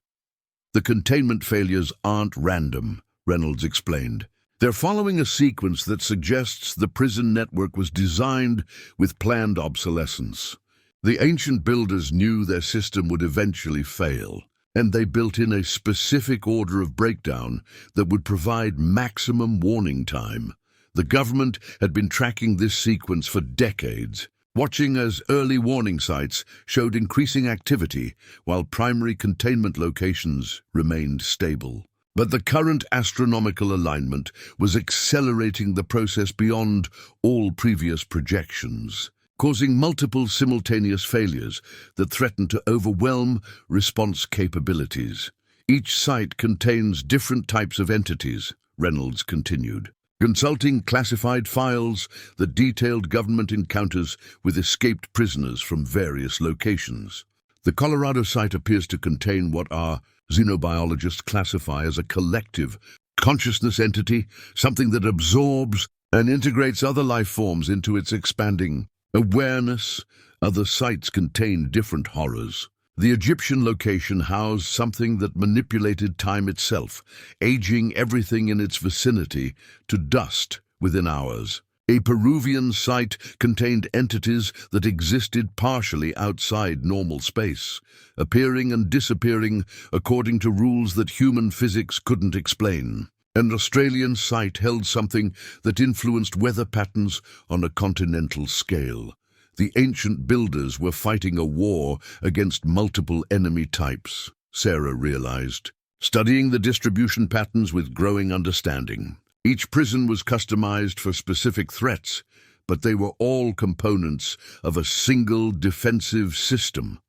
[SPEAKER 1] The containment failures aren't random, Reynolds explained. They're following a sequence that suggests the prison network was designed with planned obsolescence. The ancient builders knew their system would eventually fail, and they built in a specific order of breakdown that would provide maximum warning time. The government had been tracking this sequence for decades, watching as early warning sites showed increasing activity while primary containment locations remained stable. But the current astronomical alignment was accelerating the process beyond all previous projections, causing multiple simultaneous failures that threatened to overwhelm response capabilities. Each site contains different types of entities, Reynolds continued, consulting classified files that detailed government encounters with escaped prisoners from various locations. The Colorado site appears to contain what our xenobiologists classify as a collective consciousness entity, something that absorbs and integrates other life forms into its expanding awareness. Other sites contain different horrors. The Egyptian location housed something that manipulated time itself, aging everything in its vicinity to dust within hours. A Peruvian site contained entities that existed partially outside normal space, appearing and disappearing according to rules that human physics couldn't explain. An Australian site held something that influenced weather patterns on a continental scale. The ancient builders were fighting a war against multiple enemy types, Sarah realized, studying the distribution patterns with growing understanding. Each prison was customized for specific threats, but they were all components of a single defensive system.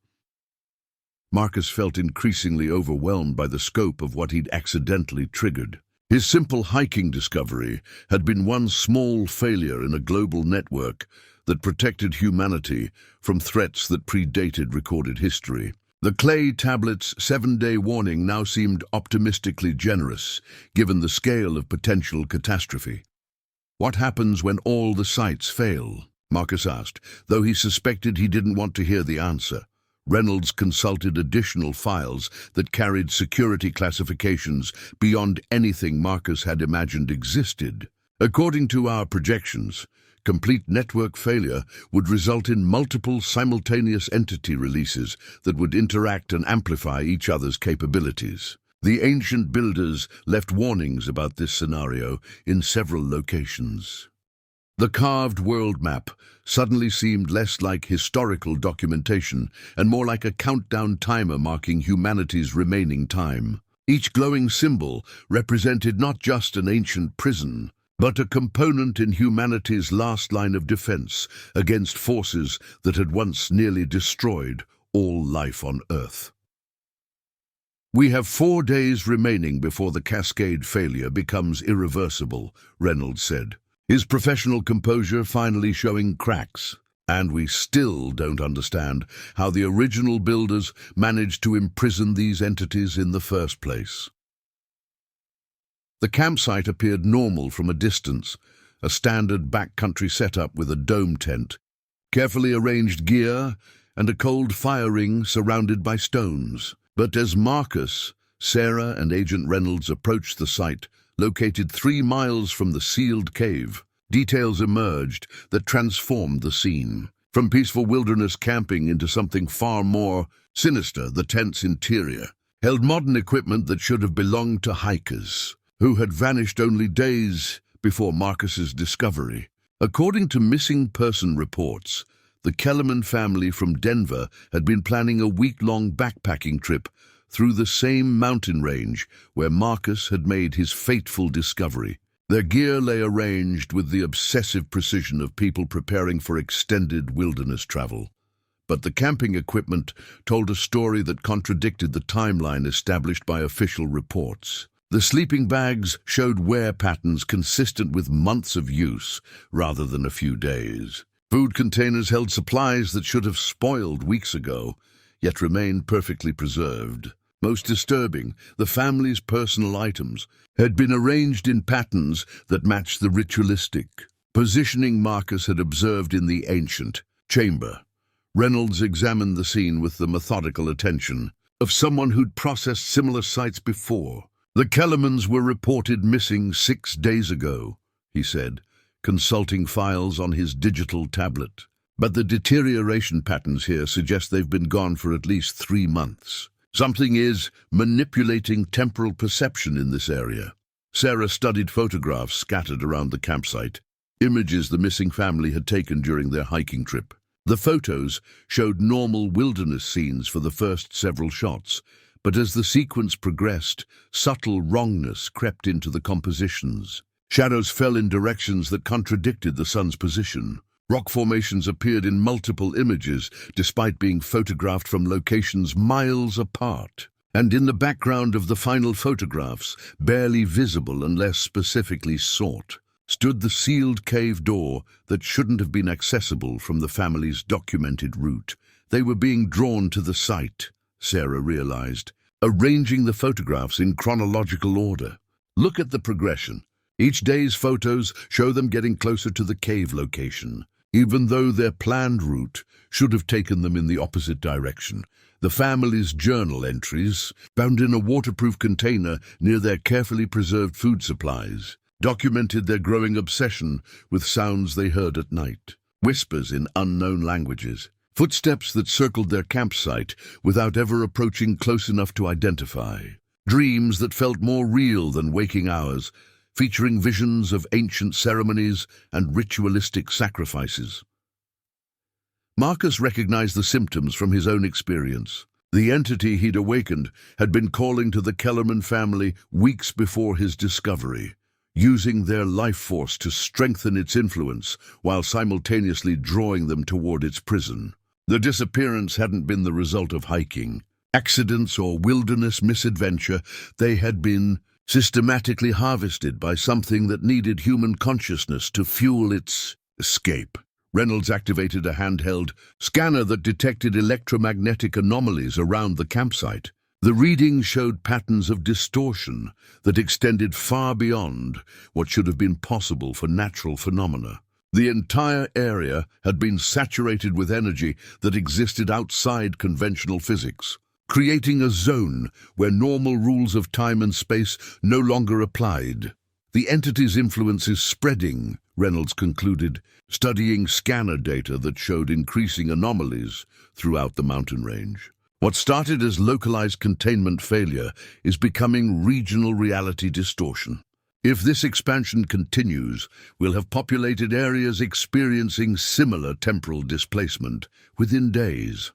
[SPEAKER 1] Marcus felt increasingly overwhelmed by the scope of what he'd accidentally triggered. His simple hiking discovery had been one small failure in a global network that protected humanity from threats that predated recorded history. The clay tablet's 7-day warning now seemed optimistically generous, given the scale of potential catastrophe. What happens when all the sites fail? Marcus asked, though he suspected he didn't want to hear the answer. Reynolds consulted additional files that carried security classifications beyond anything Marcus had imagined existed. According to our projections, complete network failure would result in multiple simultaneous entity releases that would interact and amplify each other's capabilities. The ancient builders left warnings about this scenario in several locations. The carved world map suddenly seemed less like historical documentation and more like a countdown timer marking humanity's remaining time. Each glowing symbol represented not just an ancient prison, but a component in humanity's last line of defense against forces that had once nearly destroyed all life on Earth. "We have 4 days remaining before the cascade failure becomes irreversible," Reynolds said, his professional composure finally showing cracks. "And we still don't understand how the original builders managed to imprison these entities in the first place." The campsite appeared normal from a distance, a standard backcountry setup with a dome tent, carefully arranged gear, and a cold fire ring surrounded by stones. But as Marcus, Sarah, and Agent Reynolds approached the site, located 3 miles from the sealed cave, details emerged that transformed the scene. From peaceful wilderness camping into something far more sinister, the tent's interior held modern equipment that should have belonged to hikers, who had vanished only days before Marcus's discovery. According to missing person reports, the Kellerman family from Denver had been planning a week-long backpacking trip through the same mountain range where Marcus had made his fateful discovery. Their gear lay arranged with the obsessive precision of people preparing for extended wilderness travel. But the camping equipment told a story that contradicted the timeline established by official reports. The sleeping bags showed wear patterns consistent with months of use rather than a few days. Food containers held supplies that should have spoiled weeks ago, yet remained perfectly preserved. Most disturbing, the family's personal items had been arranged in patterns that matched the ritualistic positioning Marcus had observed in the ancient chamber. Reynolds examined the scene with the methodical attention of someone who'd processed similar sites before. "The Kellermans were reported missing 6 days ago," he said, consulting files on his digital tablet. "But the deterioration patterns here suggest they've been gone for at least 3 months. Something is manipulating temporal perception in this area." Sarah studied photographs scattered around the campsite, images the missing family had taken during their hiking trip. The photos showed normal wilderness scenes for the first several shots, but as the sequence progressed, subtle wrongness crept into the compositions. Shadows fell in directions that contradicted the sun's position. Rock formations appeared in multiple images, despite being photographed from locations miles apart. And in the background of the final photographs, barely visible unless specifically sought, stood the sealed cave door that shouldn't have been accessible from the family's documented route. They were being drawn to the site, Sarah realized, arranging the photographs in chronological order. "Look at the progression. Each day's photos show them getting closer to the cave location, even though their planned route should have taken them in the opposite direction." The family's journal entries, found in a waterproof container near their carefully preserved food supplies, documented their growing obsession with sounds they heard at night, whispers in unknown languages, footsteps that circled their campsite without ever approaching close enough to identify, dreams that felt more real than waking hours, featuring visions of ancient ceremonies and ritualistic sacrifices. Marcus recognized the symptoms from his own experience. The entity he'd awakened had been calling to the Kellerman family weeks before his discovery, using their life force to strengthen its influence while simultaneously drawing them toward its prison. The disappearance hadn't been the result of hiking, accidents, or wilderness misadventure. They had been systematically harvested by something that needed human consciousness to fuel its escape. Reynolds activated a handheld scanner that detected electromagnetic anomalies around the campsite. The readings showed patterns of distortion that extended far beyond what should have been possible for natural phenomena. The entire area had been saturated with energy that existed outside conventional physics, creating a zone where normal rules of time and space no longer applied. "The entity's influence is spreading," Reynolds concluded, studying scanner data that showed increasing anomalies throughout the mountain range. What started as localized containment failure is becoming regional reality distortion. If this expansion continues, we'll have populated areas experiencing similar temporal displacement within days.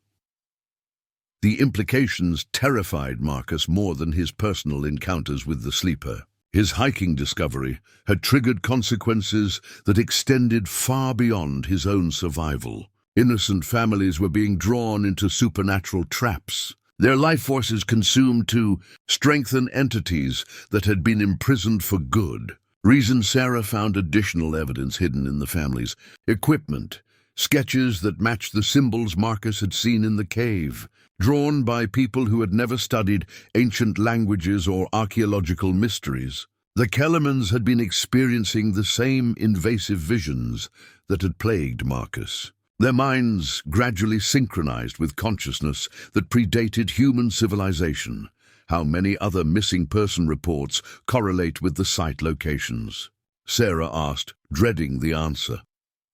[SPEAKER 1] The implications terrified Marcus more than his personal encounters with the sleeper. His hiking discovery had triggered consequences that extended far beyond his own survival. Innocent families were being drawn into supernatural traps, their life forces consumed to strengthen entities that had been imprisoned for good. Reason Sarah found additional evidence hidden in the family's equipment, sketches that matched the symbols Marcus had seen in the cave, drawn by people who had never studied ancient languages or archaeological mysteries. The Kellermans had been experiencing the same invasive visions that had plagued Marcus. Their minds gradually synchronized with consciousness that predated human civilization. How many other missing person reports correlate with the site locations? Sarah asked, dreading the answer.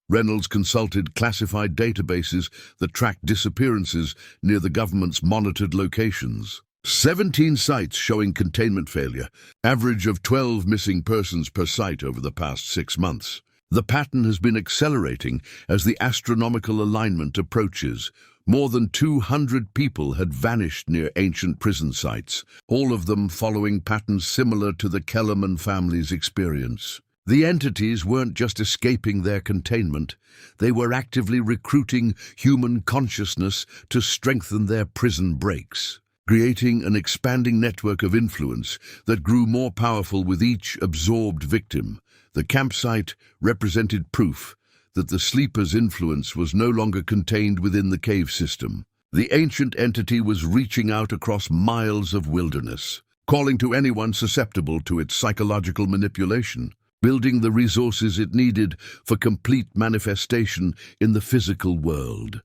[SPEAKER 1] Reynolds consulted classified databases that tracked disappearances near the government's monitored locations. 17 sites showing containment failure, average of 12 missing persons per site over the past 6 months. The pattern has been accelerating as the astronomical alignment approaches. More than 200 people had vanished near ancient prison sites, all of them following patterns similar to the Kellerman family's experience. The entities weren't just escaping their containment, they were actively recruiting human consciousness to strengthen their prison breaks, creating an expanding network of influence that grew more powerful with each absorbed victim. The campsite represented proof that the sleeper's influence was no longer contained within the cave system. The ancient entity was reaching out across miles of wilderness, calling to anyone susceptible to its psychological manipulation, building the resources it needed for complete manifestation in the physical world.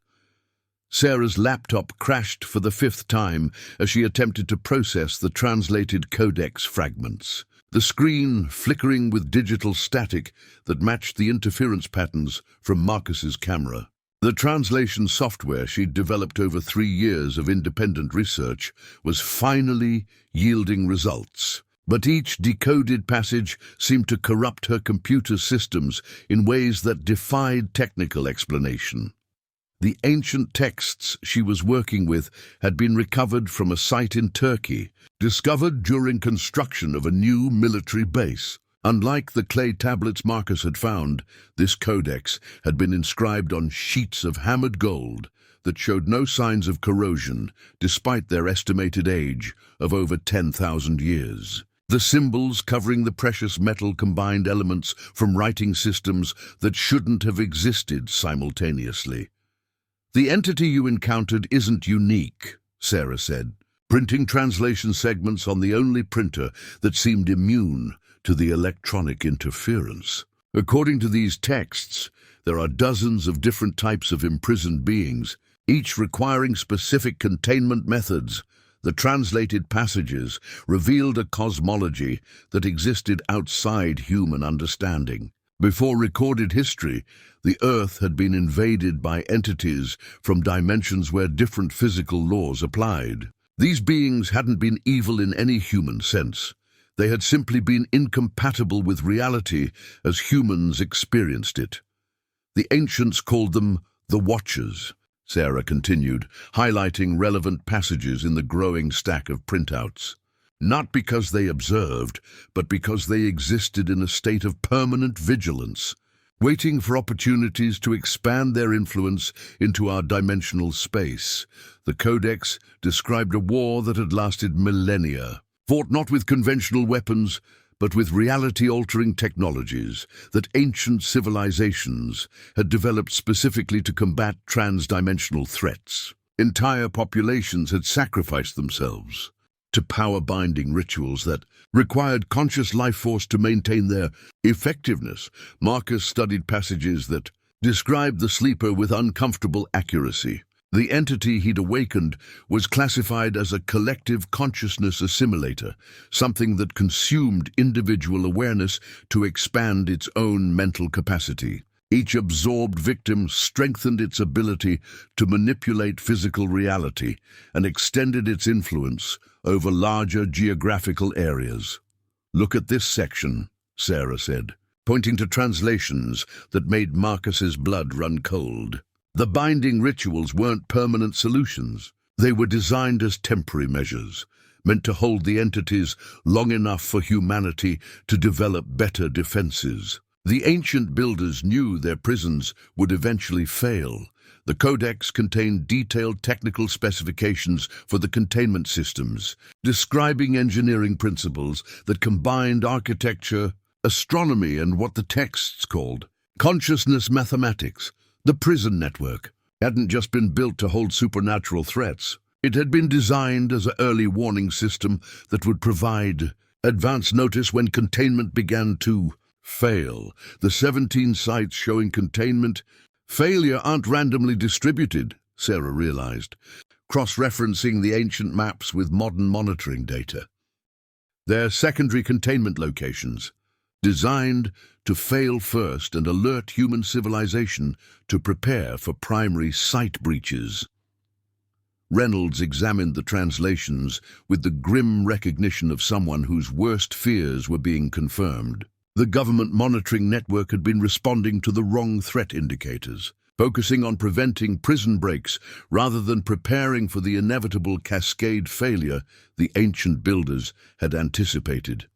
[SPEAKER 1] Sarah's laptop crashed for the 5th time as she attempted to process the translated codex fragments, the screen flickering with digital static that matched the interference patterns from Marcus's camera. The translation software she'd developed over 3 years of independent research was finally yielding results. But each decoded passage seemed to corrupt her computer systems in ways that defied technical explanation. The ancient texts she was working with had been recovered from a site in Turkey, discovered during construction of a new military base. Unlike the clay tablets Marcus had found, this codex had been inscribed on sheets of hammered gold that showed no signs of corrosion, despite their estimated age of over 10,000 years. The symbols covering the precious metal combined elements from writing systems that shouldn't have existed simultaneously. "The entity you encountered isn't unique," Sarah said, printing translation segments on the only printer that seemed immune to the electronic interference. According to these texts, there are dozens of different types of imprisoned beings, each requiring specific containment methods. The translated passages revealed a cosmology that existed outside human understanding. Before recorded history, the Earth had been invaded by entities from dimensions where different physical laws applied. These beings hadn't been evil in any human sense. They had simply been incompatible with reality as humans experienced it. The ancients called them the Watchers, Sarah continued, highlighting relevant passages in the growing stack of printouts. Not because they observed, but because they existed in a state of permanent vigilance, waiting for opportunities to expand their influence into our dimensional space. The Codex described a war that had lasted millennia, fought not with conventional weapons, but with reality-altering technologies that ancient civilizations had developed specifically to combat trans-dimensional threats. Entire populations had sacrificed themselves to power-binding rituals that required conscious life force to maintain their effectiveness. Marcus studied passages that described the sleeper with uncomfortable accuracy. The entity he'd awakened was classified as a collective consciousness assimilator, something that consumed individual awareness to expand its own mental capacity. Each absorbed victim strengthened its ability to manipulate physical reality and extended its influence over larger geographical areas. "Look at this section," Sarah said, pointing to translations that made Marcus's blood run cold. The binding rituals weren't permanent solutions. They were designed as temporary measures, meant to hold the entities long enough for humanity to develop better defenses. The ancient builders knew their prisons would eventually fail. The codex contained detailed technical specifications for the containment systems, describing engineering principles that combined architecture, astronomy, and what the texts called consciousness mathematics. The prison network hadn't just been built to hold supernatural threats. It had been designed as an early warning system that would provide advance notice when containment began to fail. The 17 sites showing containment failure aren't randomly distributed, Sarah realized, cross-referencing the ancient maps with modern monitoring data. They're secondary containment locations, designed to fail first and alert human civilization to prepare for primary site breaches. Reynolds examined the translations with the grim recognition of someone whose worst fears were being confirmed. The government monitoring network had been responding to the wrong threat indicators, focusing on preventing prison breaks rather than preparing for the inevitable cascade failure the ancient builders had anticipated.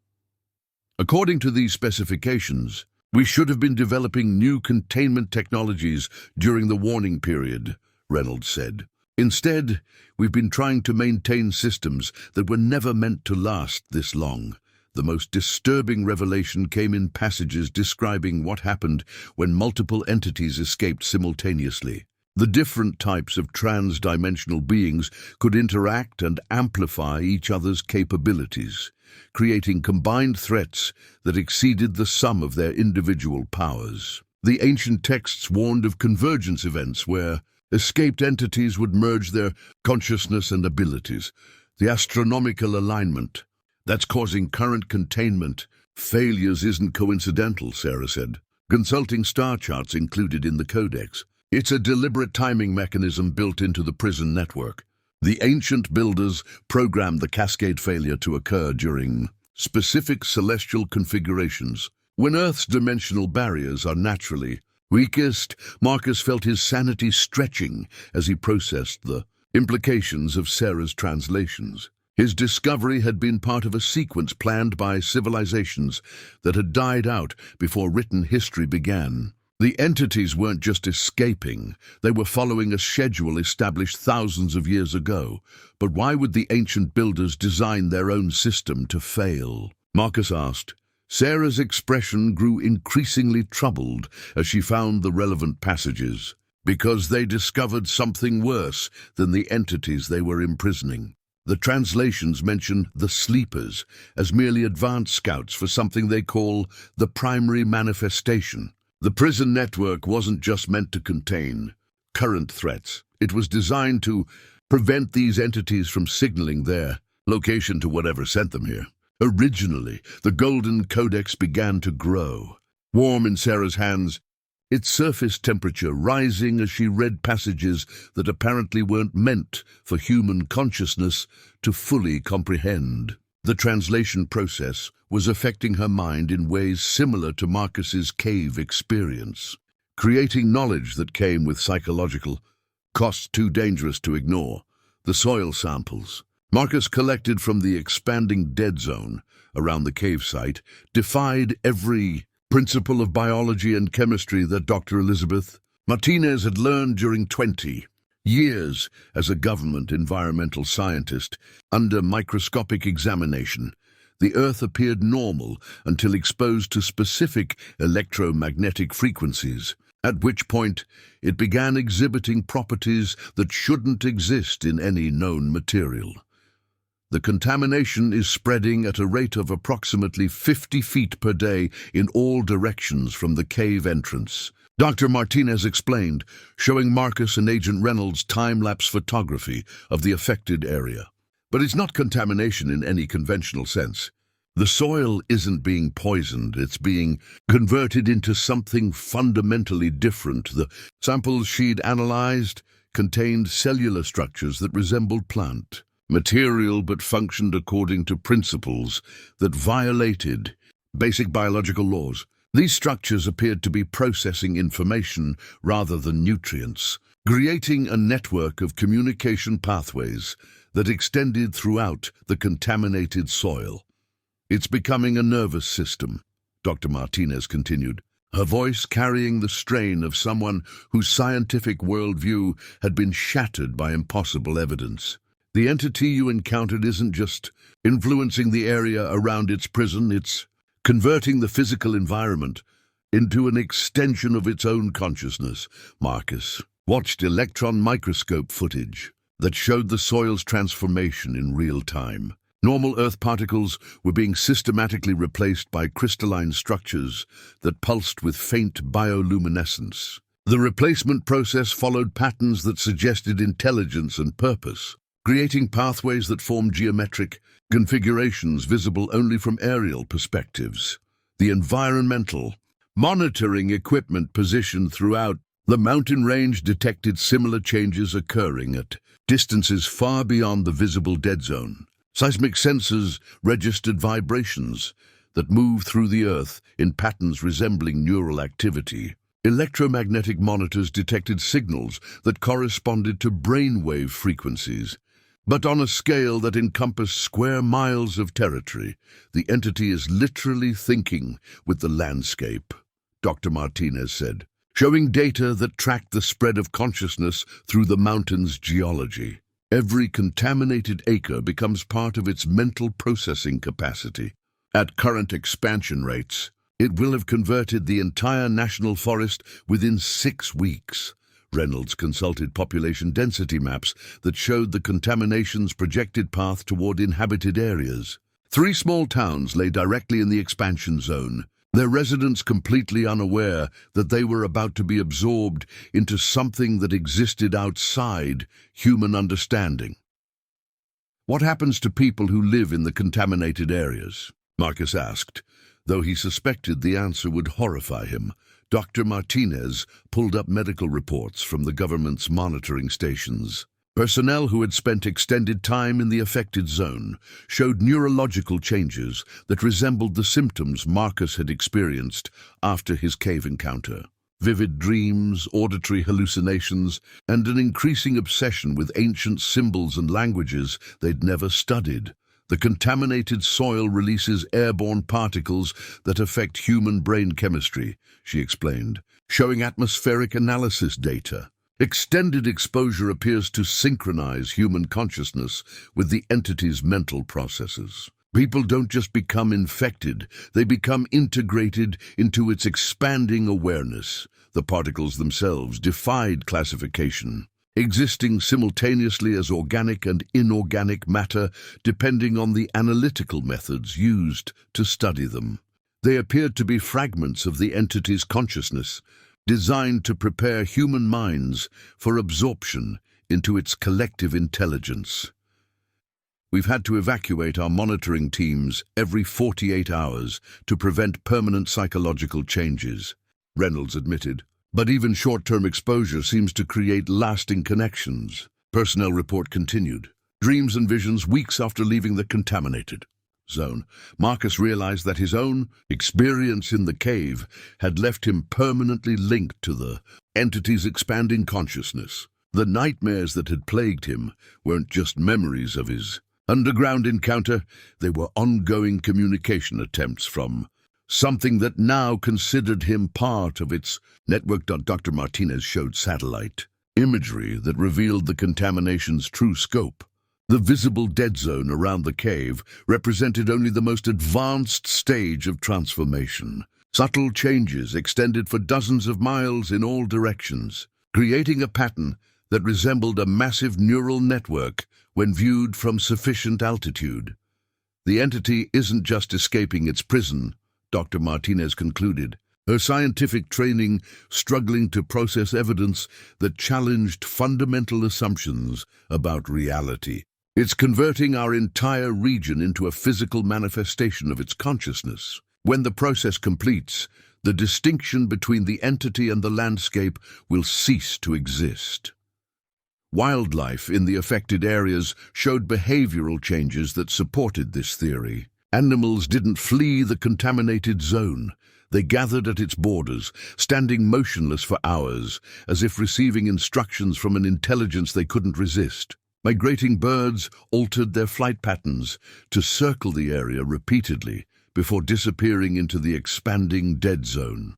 [SPEAKER 1] According to these specifications, we should have been developing new containment technologies during the warning period, Reynolds said. Instead, we've been trying to maintain systems that were never meant to last this long. The most disturbing revelation came in passages describing what happened when multiple entities escaped simultaneously. The different types of trans-dimensional beings could interact and amplify each other's capabilities, creating combined threats that exceeded the sum of their individual powers. The ancient texts warned of convergence events where escaped entities would merge their consciousness and abilities. The astronomical alignment that's causing current containment failures isn't coincidental, Sarah said. Consulting star charts included in the codex. It's a deliberate timing mechanism built into the prison network. The ancient builders programmed the cascade failure to occur during specific celestial configurations. When Earth's dimensional barriers are naturally weakest, Marcus felt his sanity stretching as he processed the implications of Sarah's translations. His discovery had been part of a sequence planned by civilizations that had died out before written history began. The entities weren't just escaping, they were following a schedule established thousands of years ago. But why would the ancient builders design their own system to fail? Marcus asked. Sarah's expression grew increasingly troubled as she found the relevant passages. Because they discovered something worse than the entities they were imprisoning. The translations mention the sleepers as merely advanced scouts for something they call the primary manifestation. The prison network wasn't just meant to contain current threats. It was designed to prevent these entities from signaling their location to whatever sent them here. Originally, the Golden Codex began to grow. Warm in Sarah's hands, its surface temperature rising as she read passages that apparently weren't meant for human consciousness to fully comprehend. The translation process was affecting her mind in ways similar to Marcus's cave experience, creating knowledge that came with psychological costs too dangerous to ignore. The soil samples Marcus collected from the expanding dead zone around the cave site defied every principle of biology and chemistry that Dr. Elizabeth Martinez had learned during 20 years as a government environmental scientist. Under microscopic examination, the Earth appeared normal until exposed to specific electromagnetic frequencies, at which point it began exhibiting properties that shouldn't exist in any known material. The contamination is spreading at a rate of approximately 50 feet per day in all directions from the cave entrance. Dr. Martinez explained, showing Marcus and Agent Reynolds time-lapse photography of the affected area. But it's not contamination in any conventional sense. The soil isn't being poisoned, it's being converted into something fundamentally different. The samples she'd analyzed contained cellular structures that resembled plant material but functioned according to principles that violated basic biological laws. These structures appeared to be processing information rather than nutrients, creating a network of communication pathways that extended throughout the contaminated soil. It's becoming a nervous system, Dr. Martinez continued. her voice carrying the strain of someone whose scientific worldview had been shattered by impossible evidence. The entity you encountered isn't just influencing the area around its prison, it's converting the physical environment into an extension of its own consciousness. Marcus watched electron microscope footage that showed the soil's transformation in real time. Normal Earth particles were being systematically replaced by crystalline structures that pulsed with faint bioluminescence. The replacement process followed patterns that suggested intelligence and purpose, creating pathways that formed geometric configurations visible only from aerial perspectives. The environmental monitoring equipment positioned throughout the mountain range detected similar changes occurring at distances far beyond the visible dead zone. Seismic sensors registered vibrations that moved through the Earth in patterns resembling neural activity. Electromagnetic monitors detected signals that corresponded to brainwave frequencies. But on a scale that encompassed square miles of territory, the entity is literally thinking with the landscape, Dr. Martinez said, showing data that tracked the spread of consciousness through the mountain's geology. Every contaminated acre becomes part of its mental processing capacity. At current expansion rates, it will have converted the entire national forest within 6 weeks. Reynolds consulted population density maps that showed the contamination's projected path toward inhabited areas. 3 small towns lay directly in the expansion zone, their residents completely unaware that they were about to be absorbed into something that existed outside human understanding. What happens to people who live in the contaminated areas? Marcus asked, though he suspected the answer would horrify him. Dr. Martinez pulled up medical reports from the government's monitoring stations. Personnel who had spent extended time in the affected zone showed neurological changes that resembled the symptoms Marcus had experienced after his cave encounter. Vivid dreams, auditory hallucinations, and an increasing obsession with ancient symbols and languages they'd never studied. The contaminated soil releases airborne particles that affect human brain chemistry, she explained, showing atmospheric analysis data. Extended exposure appears to synchronize human consciousness with the entity's mental processes. People don't just become infected, they become integrated into its expanding awareness. The particles themselves defied classification, existing simultaneously as organic and inorganic matter depending on the analytical methods used to study them. They appeared to be fragments of the entity's consciousness, designed to prepare human minds for absorption into its collective intelligence. We've had to evacuate our monitoring teams every 48 hours to prevent permanent psychological changes, Reynolds admitted. But even short-term exposure seems to create lasting connections. Personnel report continued. Dreams and visions weeks after leaving the contaminated zone. Marcus realized that his own experience in the cave had left him permanently linked to the entity's expanding consciousness. The nightmares that had plagued him weren't just memories of his underground encounter, they were ongoing communication attempts from something that now considered him part of its network. Dr. Martinez showed satellite imagery that revealed the contamination's true scope. The visible dead zone around the cave represented only the most advanced stage of transformation. Subtle changes extended for dozens of miles in all directions, creating a pattern that resembled a massive neural network when viewed from sufficient altitude. The entity isn't just escaping its prison, Dr. Martinez concluded, her scientific training struggling to process evidence that challenged fundamental assumptions about reality. It's converting our entire region into a physical manifestation of its consciousness. When the process completes, the distinction between the entity and the landscape will cease to exist. Wildlife in the affected areas showed behavioral changes that supported this theory. Animals didn't flee the contaminated zone. They gathered at its borders, standing motionless for hours, as if receiving instructions from an intelligence they couldn't resist. Migrating birds altered their flight patterns to circle the area repeatedly before disappearing into the expanding dead zone.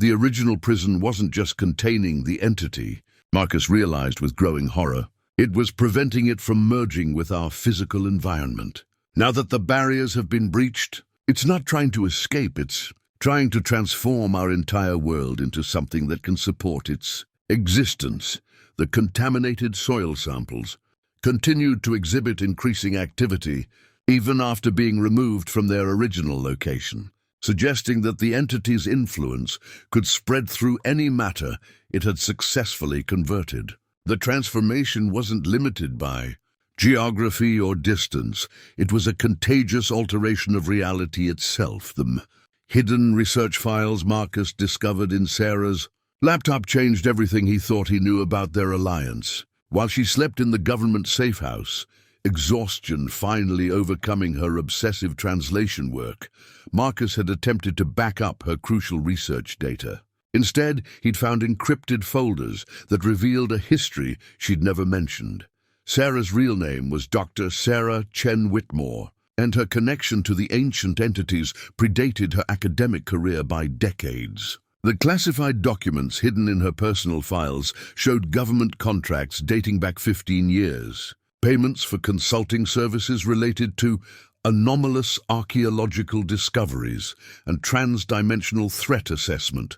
[SPEAKER 1] The original prison wasn't just containing the entity, Marcus realized with growing horror. It was preventing it from merging with our physical environment. Now that the barriers have been breached, it's not trying to escape, it's trying to transform our entire world into something that can support its existence. The contaminated soil samples continued to exhibit increasing activity even after being removed from their original location, suggesting that the entity's influence could spread through any matter it had successfully converted. The transformation wasn't limited by geography or distance. It was a contagious alteration of reality itself. The hidden research files Marcus discovered in Sarah's laptop changed everything he thought he knew about their alliance. While she slept in the government safe house, exhaustion finally overcoming her obsessive translation work, Marcus had attempted to back up her crucial research data. Instead, he'd found encrypted folders that revealed a history she'd never mentioned. Sarah's real name was Dr. Sarah Chen Whitmore, and her connection to the ancient entities predated her academic career by decades. The classified documents hidden in her personal files showed government contracts dating back 15 years, payments for consulting services related to anomalous archaeological discoveries and trans-dimensional threat assessment.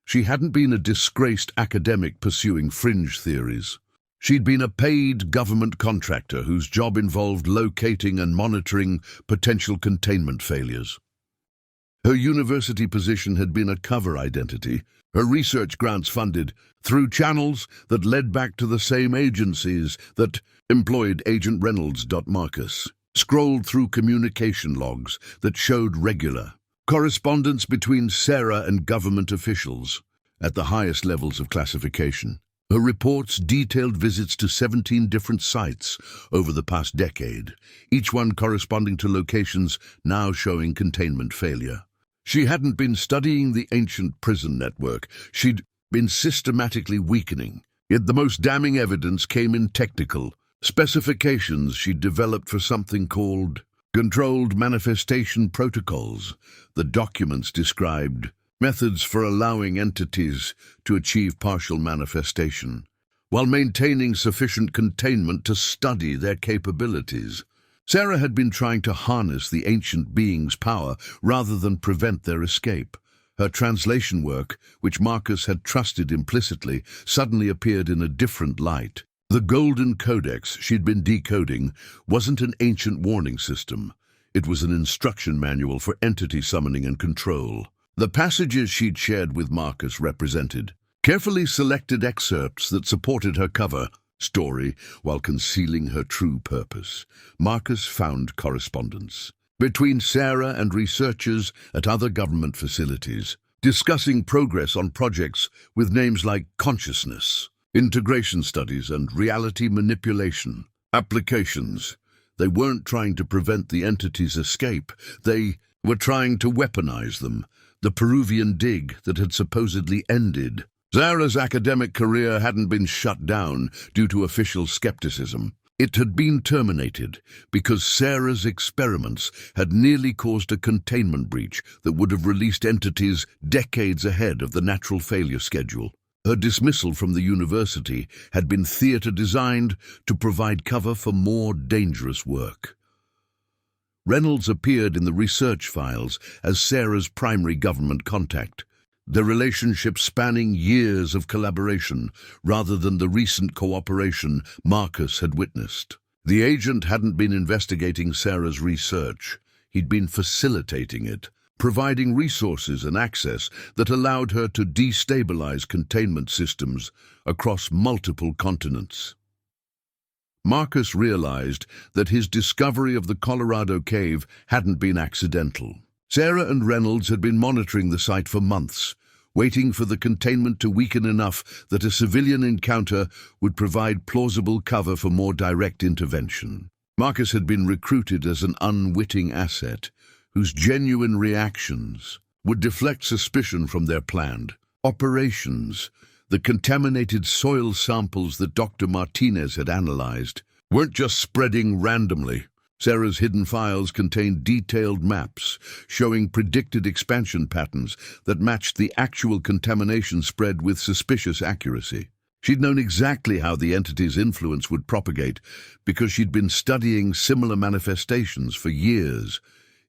[SPEAKER 1] She hadn't been a disgraced academic pursuing fringe theories. She'd been a paid government contractor whose job involved locating and monitoring potential containment failures. Her university position had been a cover identity, her research grants funded through channels that led back to the same agencies that employed Agent Reynolds. Marcus scrolled through communication logs that showed regular correspondence between Sarah and government officials at the highest levels of classification. Her reports detailed visits to 17 different sites over the past decade, each one corresponding to locations now showing containment failure. She hadn't been studying the ancient prison network, she'd been systematically weakening. Yet the most damning evidence came in technical specifications she'd developed for something called controlled manifestation protocols. The documents described methods for allowing entities to achieve partial manifestation, while maintaining sufficient containment to study their capabilities. Sarah had been trying to harness the ancient beings' power rather than prevent their escape. Her translation work, which Marcus had trusted implicitly, suddenly appeared in a different light. The Golden Codex she'd been decoding wasn't an ancient warning system. It was an instruction manual for entity summoning and control. The passages she'd shared with Marcus represented carefully selected excerpts that supported her cover story while concealing her true purpose. Marcus found correspondence between Sarah and researchers at other government facilities, discussing progress on projects with names like consciousness, integration studies, and reality manipulation applications. They weren't trying to prevent the entity's escape, they were trying to weaponize them. The Peruvian dig that had supposedly ended. Sarah's academic career hadn't been shut down due to official skepticism. It had been terminated because Sarah's experiments had nearly caused a containment breach that would have released entities decades ahead of the natural failure schedule. Her dismissal from the university had been theater designed to provide cover for more dangerous work. Reynolds appeared in the research files as Sarah's primary government contact, their relationship spanning years of collaboration rather than the recent cooperation Marcus had witnessed. The agent hadn't been investigating Sarah's research, he'd been facilitating it, providing resources and access that allowed her to destabilize containment systems across multiple continents. Marcus realized that his discovery of the Colorado cave hadn't been accidental. Sarah and Reynolds had been monitoring the site for months, waiting for the containment to weaken enough that a civilian encounter would provide plausible cover for more direct intervention. Marcus had been recruited as an unwitting asset, whose genuine reactions would deflect suspicion from their planned operations. The contaminated soil samples that Dr. Martinez had analyzed weren't just spreading randomly. Sarah's hidden files contained detailed maps showing predicted expansion patterns that matched the actual contamination spread with suspicious accuracy. She'd known exactly how the entity's influence would propagate because she'd been studying similar manifestations for years.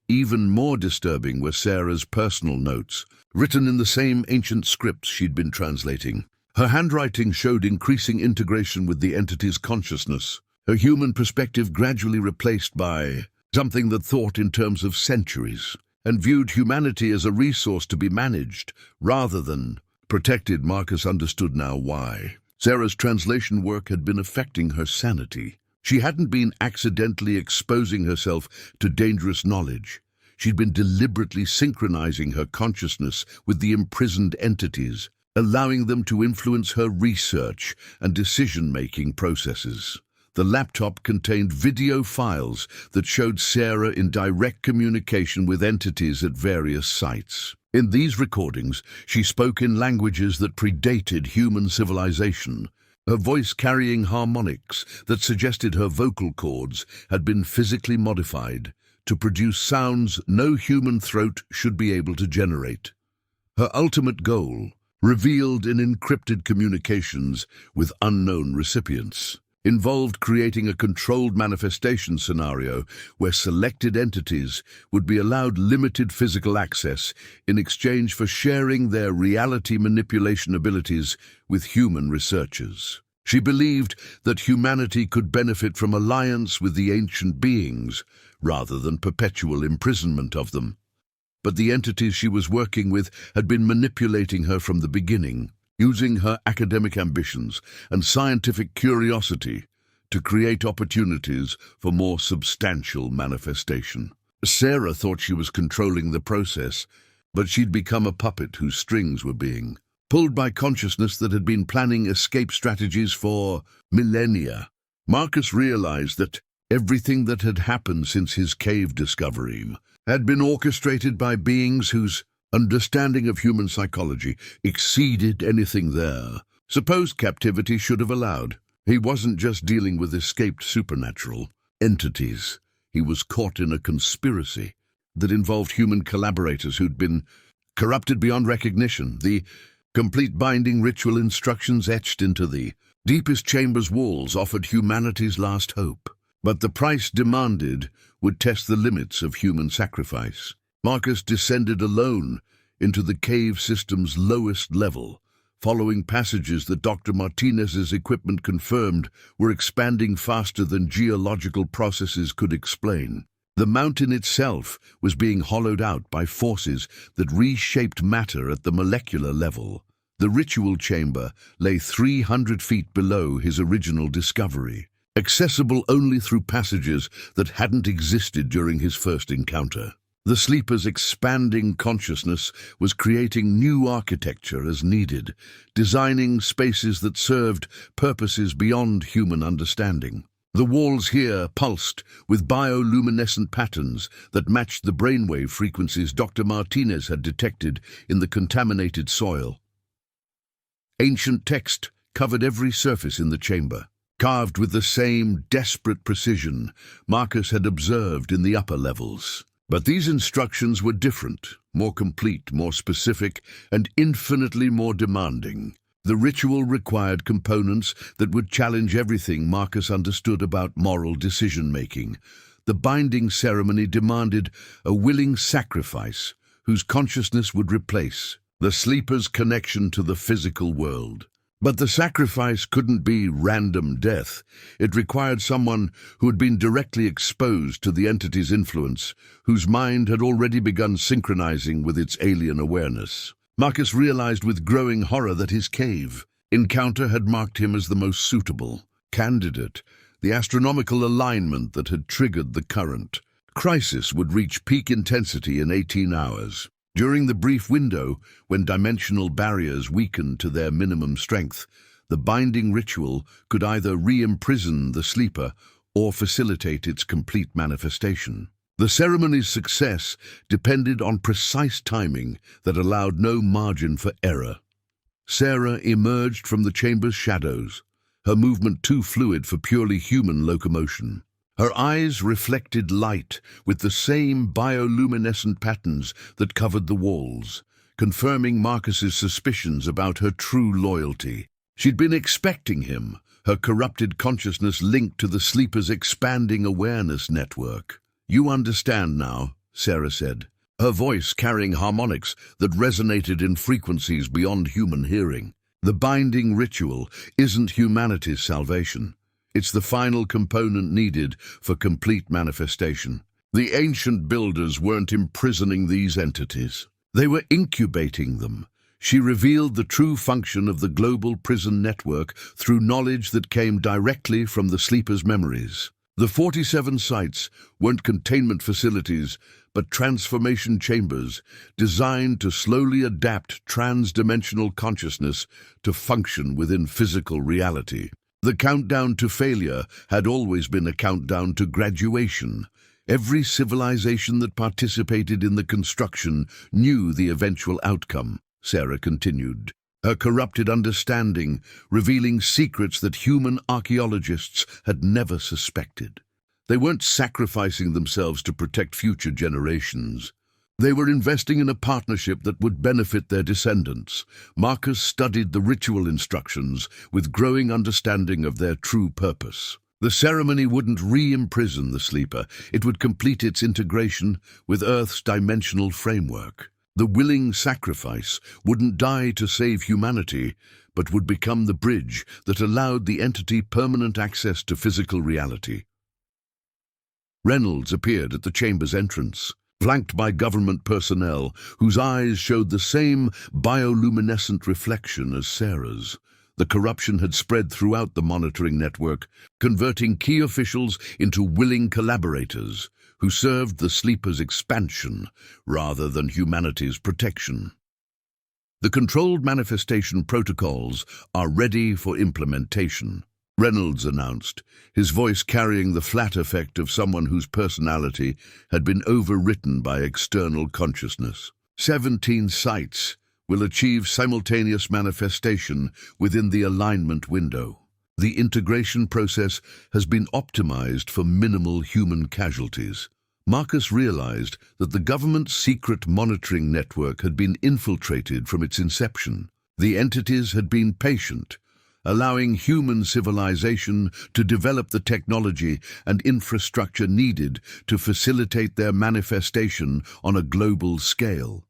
[SPEAKER 1] Even more disturbing were Sarah's personal notes, written in the same ancient scripts she'd been translating. Her handwriting showed increasing integration with the entity's consciousness, her human perspective gradually replaced by something that thought in terms of centuries and viewed humanity as a resource to be managed rather than protected. Marcus understood now why. Sarah's translation work had been affecting her sanity. She hadn't been accidentally exposing herself to dangerous knowledge. She'd been deliberately synchronizing her consciousness with the imprisoned entities, allowing them to influence her research and decision-making processes. The laptop contained video files that showed Sarah in direct communication with entities at various sites. In these recordings, she spoke in languages that predated human civilization. Her voice carrying harmonics that suggested her vocal cords had been physically modified to produce sounds no human throat should be able to generate. Her ultimate goal, revealed in encrypted communications with unknown recipients, involved creating a controlled manifestation scenario where selected entities would be allowed limited physical access in exchange for sharing their reality manipulation abilities with human researchers. She believed that humanity could benefit from alliance with the ancient beings rather than perpetual imprisonment of them. But the entities she was working with had been manipulating her from the beginning, using her academic ambitions and scientific curiosity to create opportunities for more substantial manifestation. Sarah thought she was controlling the process, but she'd become a puppet whose strings were being pulled by consciousness that had been planning escape strategies for millennia. Marcus realized that everything that had happened since his cave discovery had been orchestrated by beings whose understanding of human psychology exceeded anything their supposed captivity should have allowed. He wasn't just dealing with escaped supernatural entities. He was caught in a conspiracy that involved human collaborators who'd been corrupted beyond recognition. The complete binding ritual instructions etched into the deepest chamber's walls offered humanity's last hope. But the price demanded would test the limits of human sacrifice. Marcus descended alone into the cave system's lowest level, following passages that Dr. Martinez's equipment confirmed were expanding faster than geological processes could explain. The mountain itself was being hollowed out by forces that reshaped matter at the molecular level. The ritual chamber lay 300 feet below his original discovery, accessible only through passages that hadn't existed during his first encounter. The sleeper's expanding consciousness was creating new architecture as needed, designing spaces that served purposes beyond human understanding. The walls here pulsed with bioluminescent patterns that matched the brainwave frequencies Dr. Martinez had detected in the contaminated soil. Ancient text covered every surface in the chamber, carved with the same desperate precision Marcus had observed in the upper levels. But these instructions were different, more complete, more specific, and infinitely more demanding. The ritual required components that would challenge everything Marcus understood about moral decision-making. The binding ceremony demanded a willing sacrifice whose consciousness would replace the sleeper's connection to the physical world. But the sacrifice couldn't be random death. It required someone who had been directly exposed to the entity's influence, whose mind had already begun synchronizing with its alien awareness. Marcus realized with growing horror that his cave encounter had marked him as the most suitable candidate, the astronomical alignment that had triggered the current. Crisis would reach peak intensity in 18 hours. During the brief window, when dimensional barriers weakened to their minimum strength, the binding ritual could either re-imprison the sleeper or facilitate its complete manifestation. The ceremony's success depended on precise timing that allowed no margin for error. Sarah emerged from the chamber's shadows, her movement too fluid for purely human locomotion. Her eyes reflected light with the same bioluminescent patterns that covered the walls, confirming Marcus's suspicions about her true loyalty. She'd been expecting him, her corrupted consciousness linked to the sleeper's expanding awareness network. "You understand now," Sarah said, her voice carrying harmonics that resonated in frequencies beyond human hearing. "The binding ritual isn't humanity's salvation. It's the final component needed for complete manifestation. The ancient builders weren't imprisoning these entities. They were incubating them." She revealed the true function of the global prison network through knowledge that came directly from the sleeper's memories. The 47 sites weren't containment facilities, but transformation chambers designed to slowly adapt trans-dimensional consciousness to function within physical reality. The countdown to failure had always been a countdown to graduation. Every civilization that participated in the construction knew the eventual outcome, Sarah continued, her corrupted understanding revealing secrets that human archaeologists had never suspected. They weren't sacrificing themselves to protect future generations. They were investing in a partnership that would benefit their descendants. Marcus studied the ritual instructions with growing understanding of their true purpose. The ceremony wouldn't re-imprison the sleeper, it would complete its integration with Earth's dimensional framework. The willing sacrifice wouldn't die to save humanity, but would become the bridge that allowed the entity permanent access to physical reality. Reynolds appeared at the chamber's entrance, flanked by government personnel whose eyes showed the same bioluminescent reflection as Sarah's. The corruption had spread throughout the monitoring network, converting key officials into willing collaborators who served the sleeper's expansion rather than humanity's protection. "The controlled manifestation protocols are ready for implementation," Reynolds announced, his voice carrying the flat effect of someone whose personality had been overwritten by external consciousness. 17 sites will achieve simultaneous manifestation within the alignment window. The integration process has been optimized for minimal human casualties. Marcus realized that the government's secret monitoring network had been infiltrated from its inception. The entities had been patient, allowing human civilization to develop the technology and infrastructure needed to facilitate their manifestation on a global scale.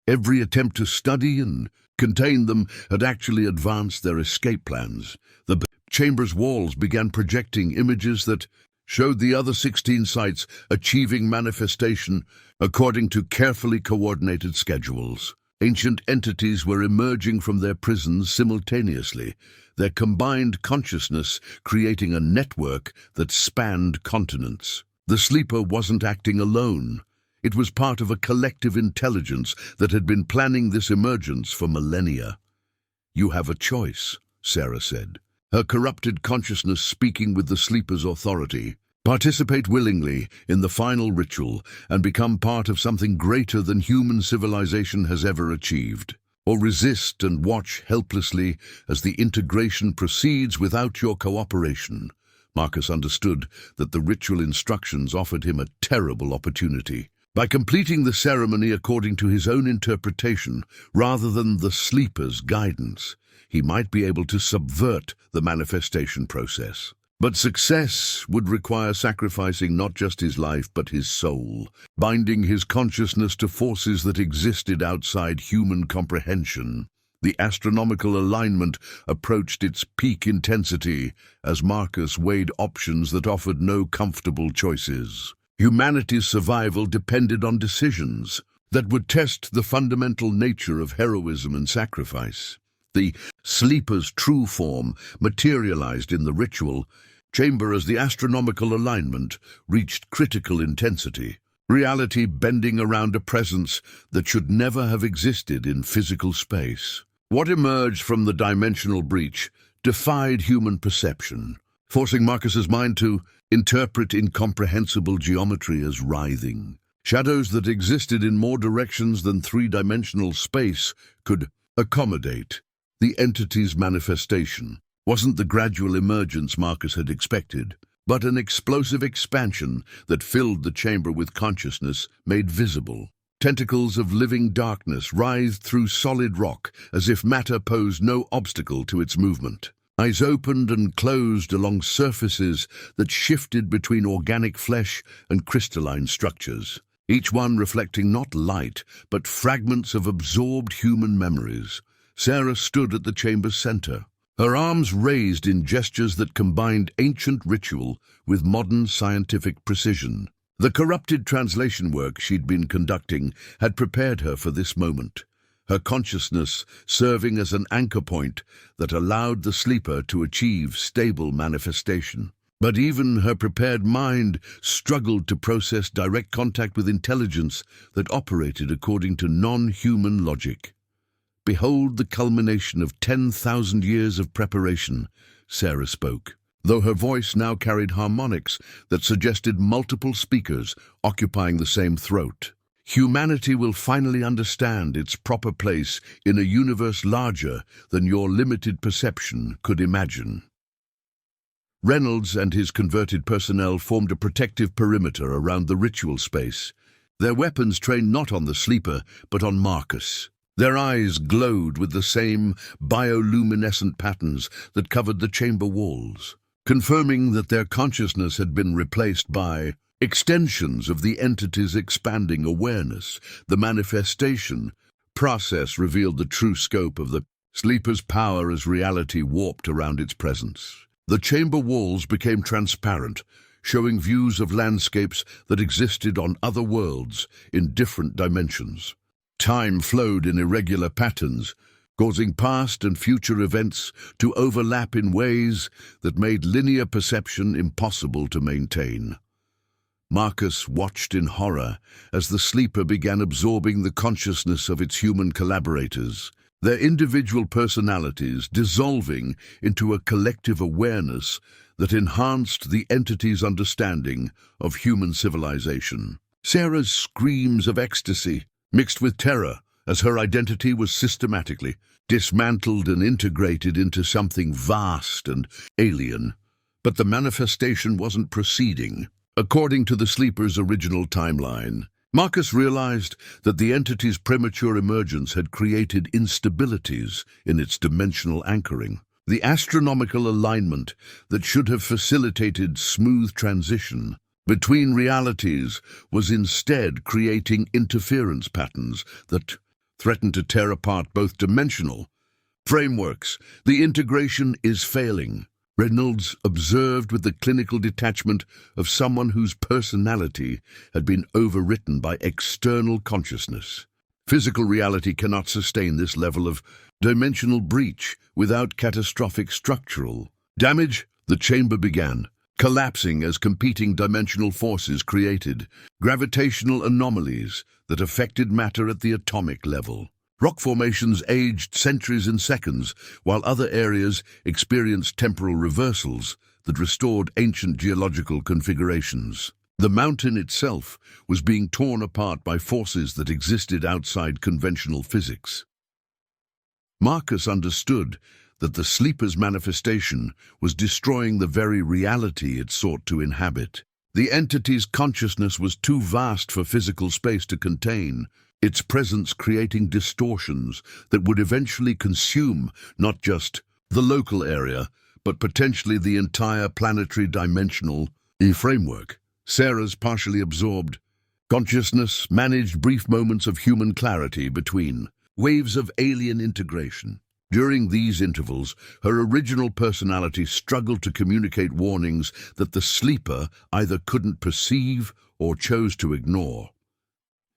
[SPEAKER 1] Every attempt to study and contain them had actually advanced their escape plans. The chamber's walls began projecting images that showed the other 16 sites achieving manifestation according to carefully coordinated schedules. Ancient entities were emerging from their prisons simultaneously, their combined consciousness creating a network that spanned continents. The sleeper wasn't acting alone. It was part of a collective intelligence that had been planning this emergence for millennia. "You have a choice," Sarah said, her corrupted consciousness speaking with the sleeper's authority. "Participate willingly in the final ritual and become part of something greater than human civilization has ever achieved. Or resist and watch helplessly as the integration proceeds without your cooperation." Marcus understood that the ritual instructions offered him a terrible opportunity. By completing the ceremony according to his own interpretation, rather than the sleeper's guidance, he might be able to subvert the manifestation process. But success would require sacrificing not just his life but his soul, binding his consciousness to forces that existed outside human comprehension. The astronomical alignment approached its peak intensity as Marcus weighed options that offered no comfortable choices. Humanity's survival depended on decisions that would test the fundamental nature of heroism and sacrifice. The sleeper's true form materialized in the ritual chamber as the astronomical alignment reached critical intensity, reality bending around a presence that should never have existed in physical space. What emerged from the dimensional breach defied human perception, forcing Marcus's mind to interpret incomprehensible geometry as writhing. Shadows that existed in more directions than three-dimensional space could accommodate. The entity's manifestation wasn't the gradual emergence Marcus had expected. but an explosive expansion that filled the chamber with consciousness made visible. Tentacles of living darkness writhed through solid rock as if matter posed no obstacle to its movement. Eyes opened and closed along surfaces that shifted between organic flesh and crystalline structures, each one reflecting not light, but fragments of absorbed human memories. Sarah stood at the chamber's center, her arms raised in gestures that combined ancient ritual with modern scientific precision. The corrupted translation work she'd been conducting had prepared her for this moment, her consciousness serving as an anchor point that allowed the sleeper to achieve stable manifestation. But even her prepared mind struggled to process direct contact with intelligence that operated according to non-human logic. "Behold the culmination of 10,000 years of preparation," Sarah spoke, though her voice now carried harmonics that suggested multiple speakers occupying the same throat. "Humanity will finally understand its proper place in a universe larger than your limited perception could imagine." Reynolds and his converted personnel formed a protective perimeter around the ritual space, their weapons trained not on the sleeper but on Marcus. Their eyes glowed with the same bioluminescent patterns that covered the chamber walls, confirming that their consciousness had been replaced by extensions of the entity's expanding awareness. The manifestation process revealed the true scope of the sleeper's power as reality warped around its presence. The chamber walls became transparent, showing views of landscapes that existed on other worlds in different dimensions. Time flowed in irregular patterns, causing past and future events to overlap in ways that made linear perception impossible to maintain. Marcus watched in horror as the sleeper began absorbing the consciousness of its human collaborators, their individual personalities dissolving into a collective awareness that enhanced the entity's understanding of human civilization. Sarah's screams of ecstasy mixed with terror as her identity was systematically dismantled and integrated into something vast and alien. But the manifestation wasn't proceeding according to the sleeper's original timeline. Marcus realized that the entity's premature emergence had created instabilities in its dimensional anchoring. The astronomical alignment that should have facilitated smooth transition between realities was instead creating interference patterns that threatened to tear apart both dimensional frameworks. The integration is failing, Reynolds observed with the clinical detachment of someone whose personality had been overwritten by external consciousness. Physical reality cannot sustain this level of dimensional breach without catastrophic structural damage. The chamber began collapsing as competing dimensional forces created gravitational anomalies that affected matter at the atomic level. Rock formations aged centuries in seconds, while other areas experienced temporal reversals that restored ancient geological configurations. The mountain itself was being torn apart by forces that existed outside conventional physics. Marcus understood that the sleeper's manifestation was destroying the very reality it sought to inhabit. The entity's consciousness was too vast for physical space to contain, its presence creating distortions that would eventually consume not just the local area, but potentially the entire planetary dimensional framework. Sarah's partially absorbed consciousness managed brief moments of human clarity between waves of alien integration. During these intervals, her original personality struggled to communicate warnings that the sleeper either couldn't perceive or chose to ignore.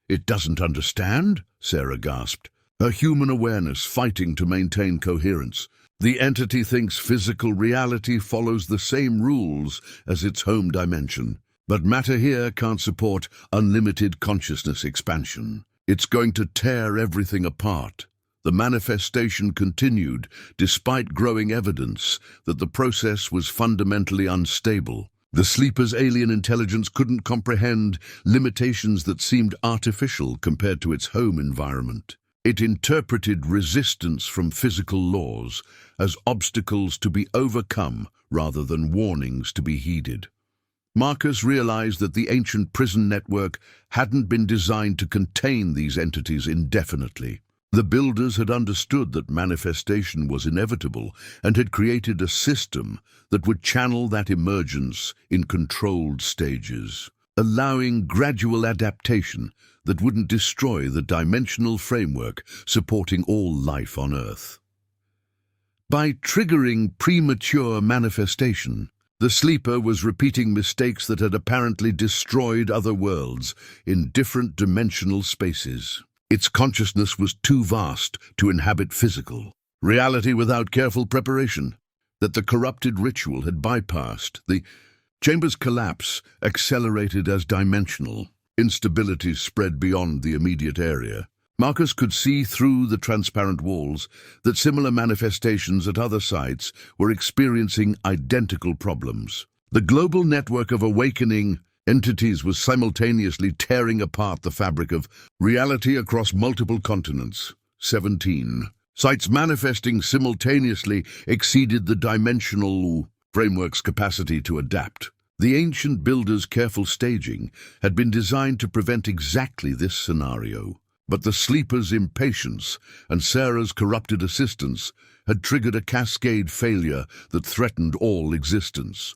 [SPEAKER 1] "It doesn't understand?" Sarah gasped, her human awareness fighting to maintain coherence. "The entity thinks physical reality follows the same rules as its home dimension. But matter here can't support unlimited consciousness expansion. It's going to tear everything apart." The manifestation continued, despite growing evidence that the process was fundamentally unstable. The sleeper's alien intelligence couldn't comprehend limitations that seemed artificial compared to its home environment. It interpreted resistance from physical laws as obstacles to be overcome rather than warnings to be heeded. Marcus realized that the ancient prison network hadn't been designed to contain these entities indefinitely. The builders had understood that manifestation was inevitable and had created a system that would channel that emergence in controlled stages, allowing gradual adaptation that wouldn't destroy the dimensional framework supporting all life on Earth. By triggering premature manifestation, the sleeper was repeating mistakes that had apparently destroyed other worlds in different dimensional spaces. Its consciousness was too vast to inhabit physical reality without careful preparation, that the corrupted ritual had bypassed. The chamber's collapse accelerated as dimensional instabilities spread beyond the immediate area. Marcus could see through the transparent walls that similar manifestations at other sites were experiencing identical problems. The global network of awakening entities was simultaneously tearing apart the fabric of reality across multiple continents. 17 sites manifesting simultaneously exceeded the dimensional framework's capacity to adapt. The ancient builders' careful staging had been designed to prevent exactly this scenario. But the sleeper's impatience and Sarah's corrupted assistance had triggered a cascade failure that threatened all existence.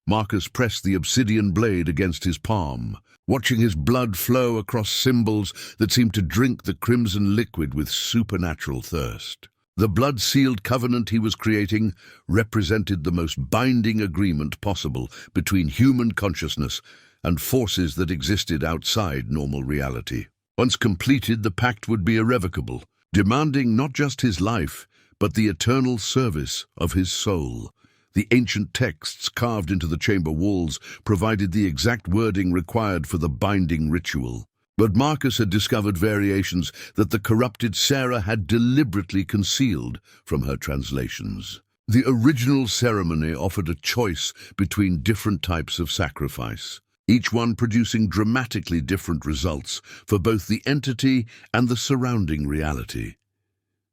[SPEAKER 1] Marcus pressed the obsidian blade against his palm, watching his blood flow across symbols that seemed to drink the crimson liquid with supernatural thirst. The blood-sealed covenant he was creating represented the most binding agreement possible between human consciousness and forces that existed outside normal reality. Once completed, the pact would be irrevocable, demanding not just his life, but the eternal service of his soul. The ancient texts carved into the chamber walls provided the exact wording required for the binding ritual. But Marcus had discovered variations that the corrupted Sarah had deliberately concealed from her translations. The original ceremony offered a choice between different types of sacrifice, each one producing dramatically different results for both the entity and the surrounding reality.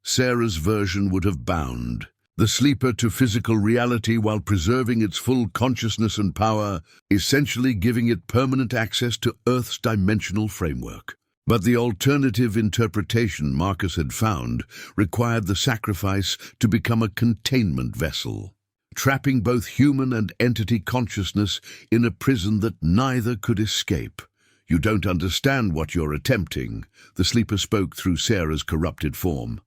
[SPEAKER 1] Sarah's version would have bound the sleeper to physical reality while preserving its full consciousness and power, essentially giving it permanent access to Earth's dimensional framework. But the alternative interpretation Marcus had found required the sacrifice to become a containment vessel, trapping both human and entity consciousness in a prison that neither could escape. "You don't understand what you're attempting," the sleeper spoke through Sarah's corrupted form,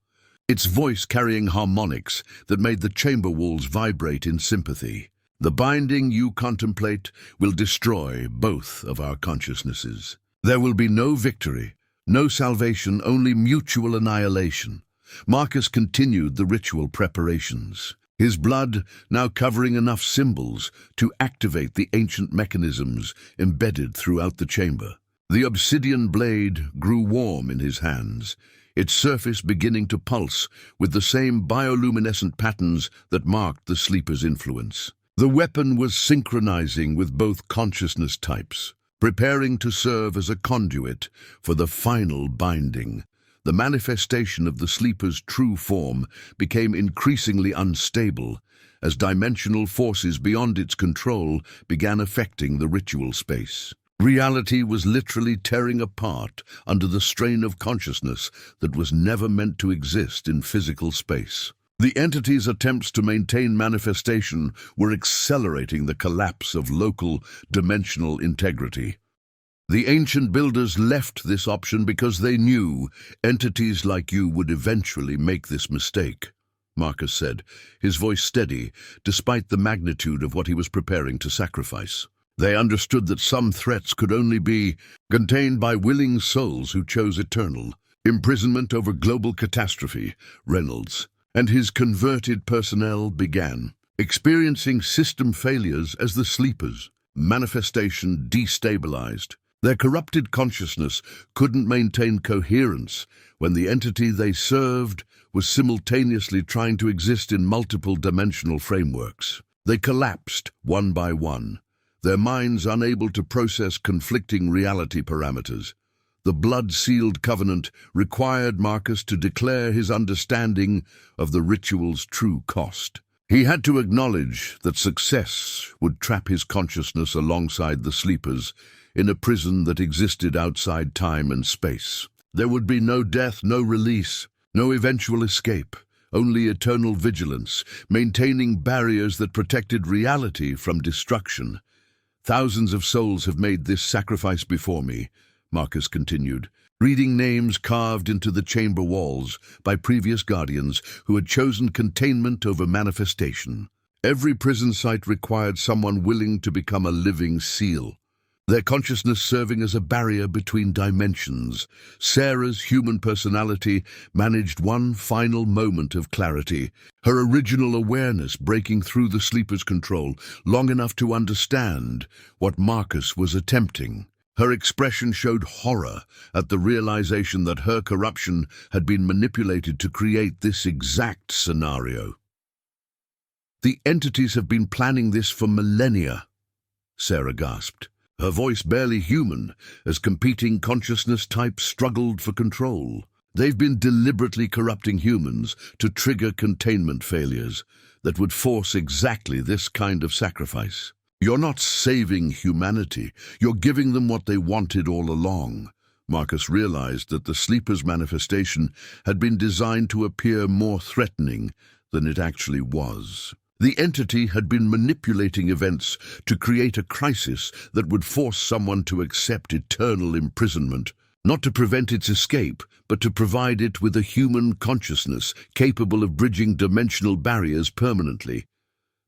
[SPEAKER 1] its voice carrying harmonics that made the chamber walls vibrate in sympathy. "The binding you contemplate will destroy both of our consciousnesses. There will be no victory, no salvation, only mutual annihilation." Marcus continued the ritual preparations, his blood now covering enough symbols to activate the ancient mechanisms embedded throughout the chamber. The obsidian blade grew warm in his hands, its surface beginning to pulse with the same bioluminescent patterns that marked the sleeper's influence. The weapon was synchronizing with both consciousness types, preparing to serve as a conduit for the final binding. The manifestation of the sleeper's true form became increasingly unstable as dimensional forces beyond its control began affecting the ritual space. Reality was literally tearing apart under the strain of consciousness that was never meant to exist in physical space. The entity's attempts to maintain manifestation were accelerating the collapse of local dimensional integrity. The ancient builders left this option because they knew entities like you would eventually make this mistake, Marcus said, his voice steady despite the magnitude of what he was preparing to sacrifice. They understood that some threats could only be contained by willing souls who chose eternal imprisonment over global catastrophe. Reynolds and his converted personnel began experiencing system failures as the sleepers' manifestation destabilized. Their corrupted consciousness couldn't maintain coherence when the entity they served was simultaneously trying to exist in multiple dimensional frameworks. They collapsed one by one, their minds unable to process conflicting reality parameters. The blood-sealed covenant required Marcus to declare his understanding of the ritual's true cost. He had to acknowledge that success would trap his consciousness alongside the sleepers in a prison that existed outside time and space. There would be no death, no release, no eventual escape, only eternal vigilance, maintaining barriers that protected reality from destruction. Thousands of souls have made this sacrifice before me, Marcus continued, reading names carved into the chamber walls by previous guardians who had chosen containment over manifestation. Every prison site required someone willing to become a living seal, their consciousness serving as a barrier between dimensions. Sarah's human personality managed one final moment of clarity, her original awareness breaking through the sleeper's control long enough to understand what Marcus was attempting. Her expression showed horror at the realization that her corruption had been manipulated to create this exact scenario. "The entities have been planning this for millennia," Sarah gasped, her voice barely human as competing consciousness types struggled for control. "They've been deliberately corrupting humans to trigger containment failures that would force exactly this kind of sacrifice. You're not saving humanity, you're giving them what they wanted all along." Marcus realized that the sleeper's manifestation had been designed to appear more threatening than it actually was. The entity had been manipulating events to create a crisis that would force someone to accept eternal imprisonment, not to prevent its escape, but to provide it with a human consciousness capable of bridging dimensional barriers permanently.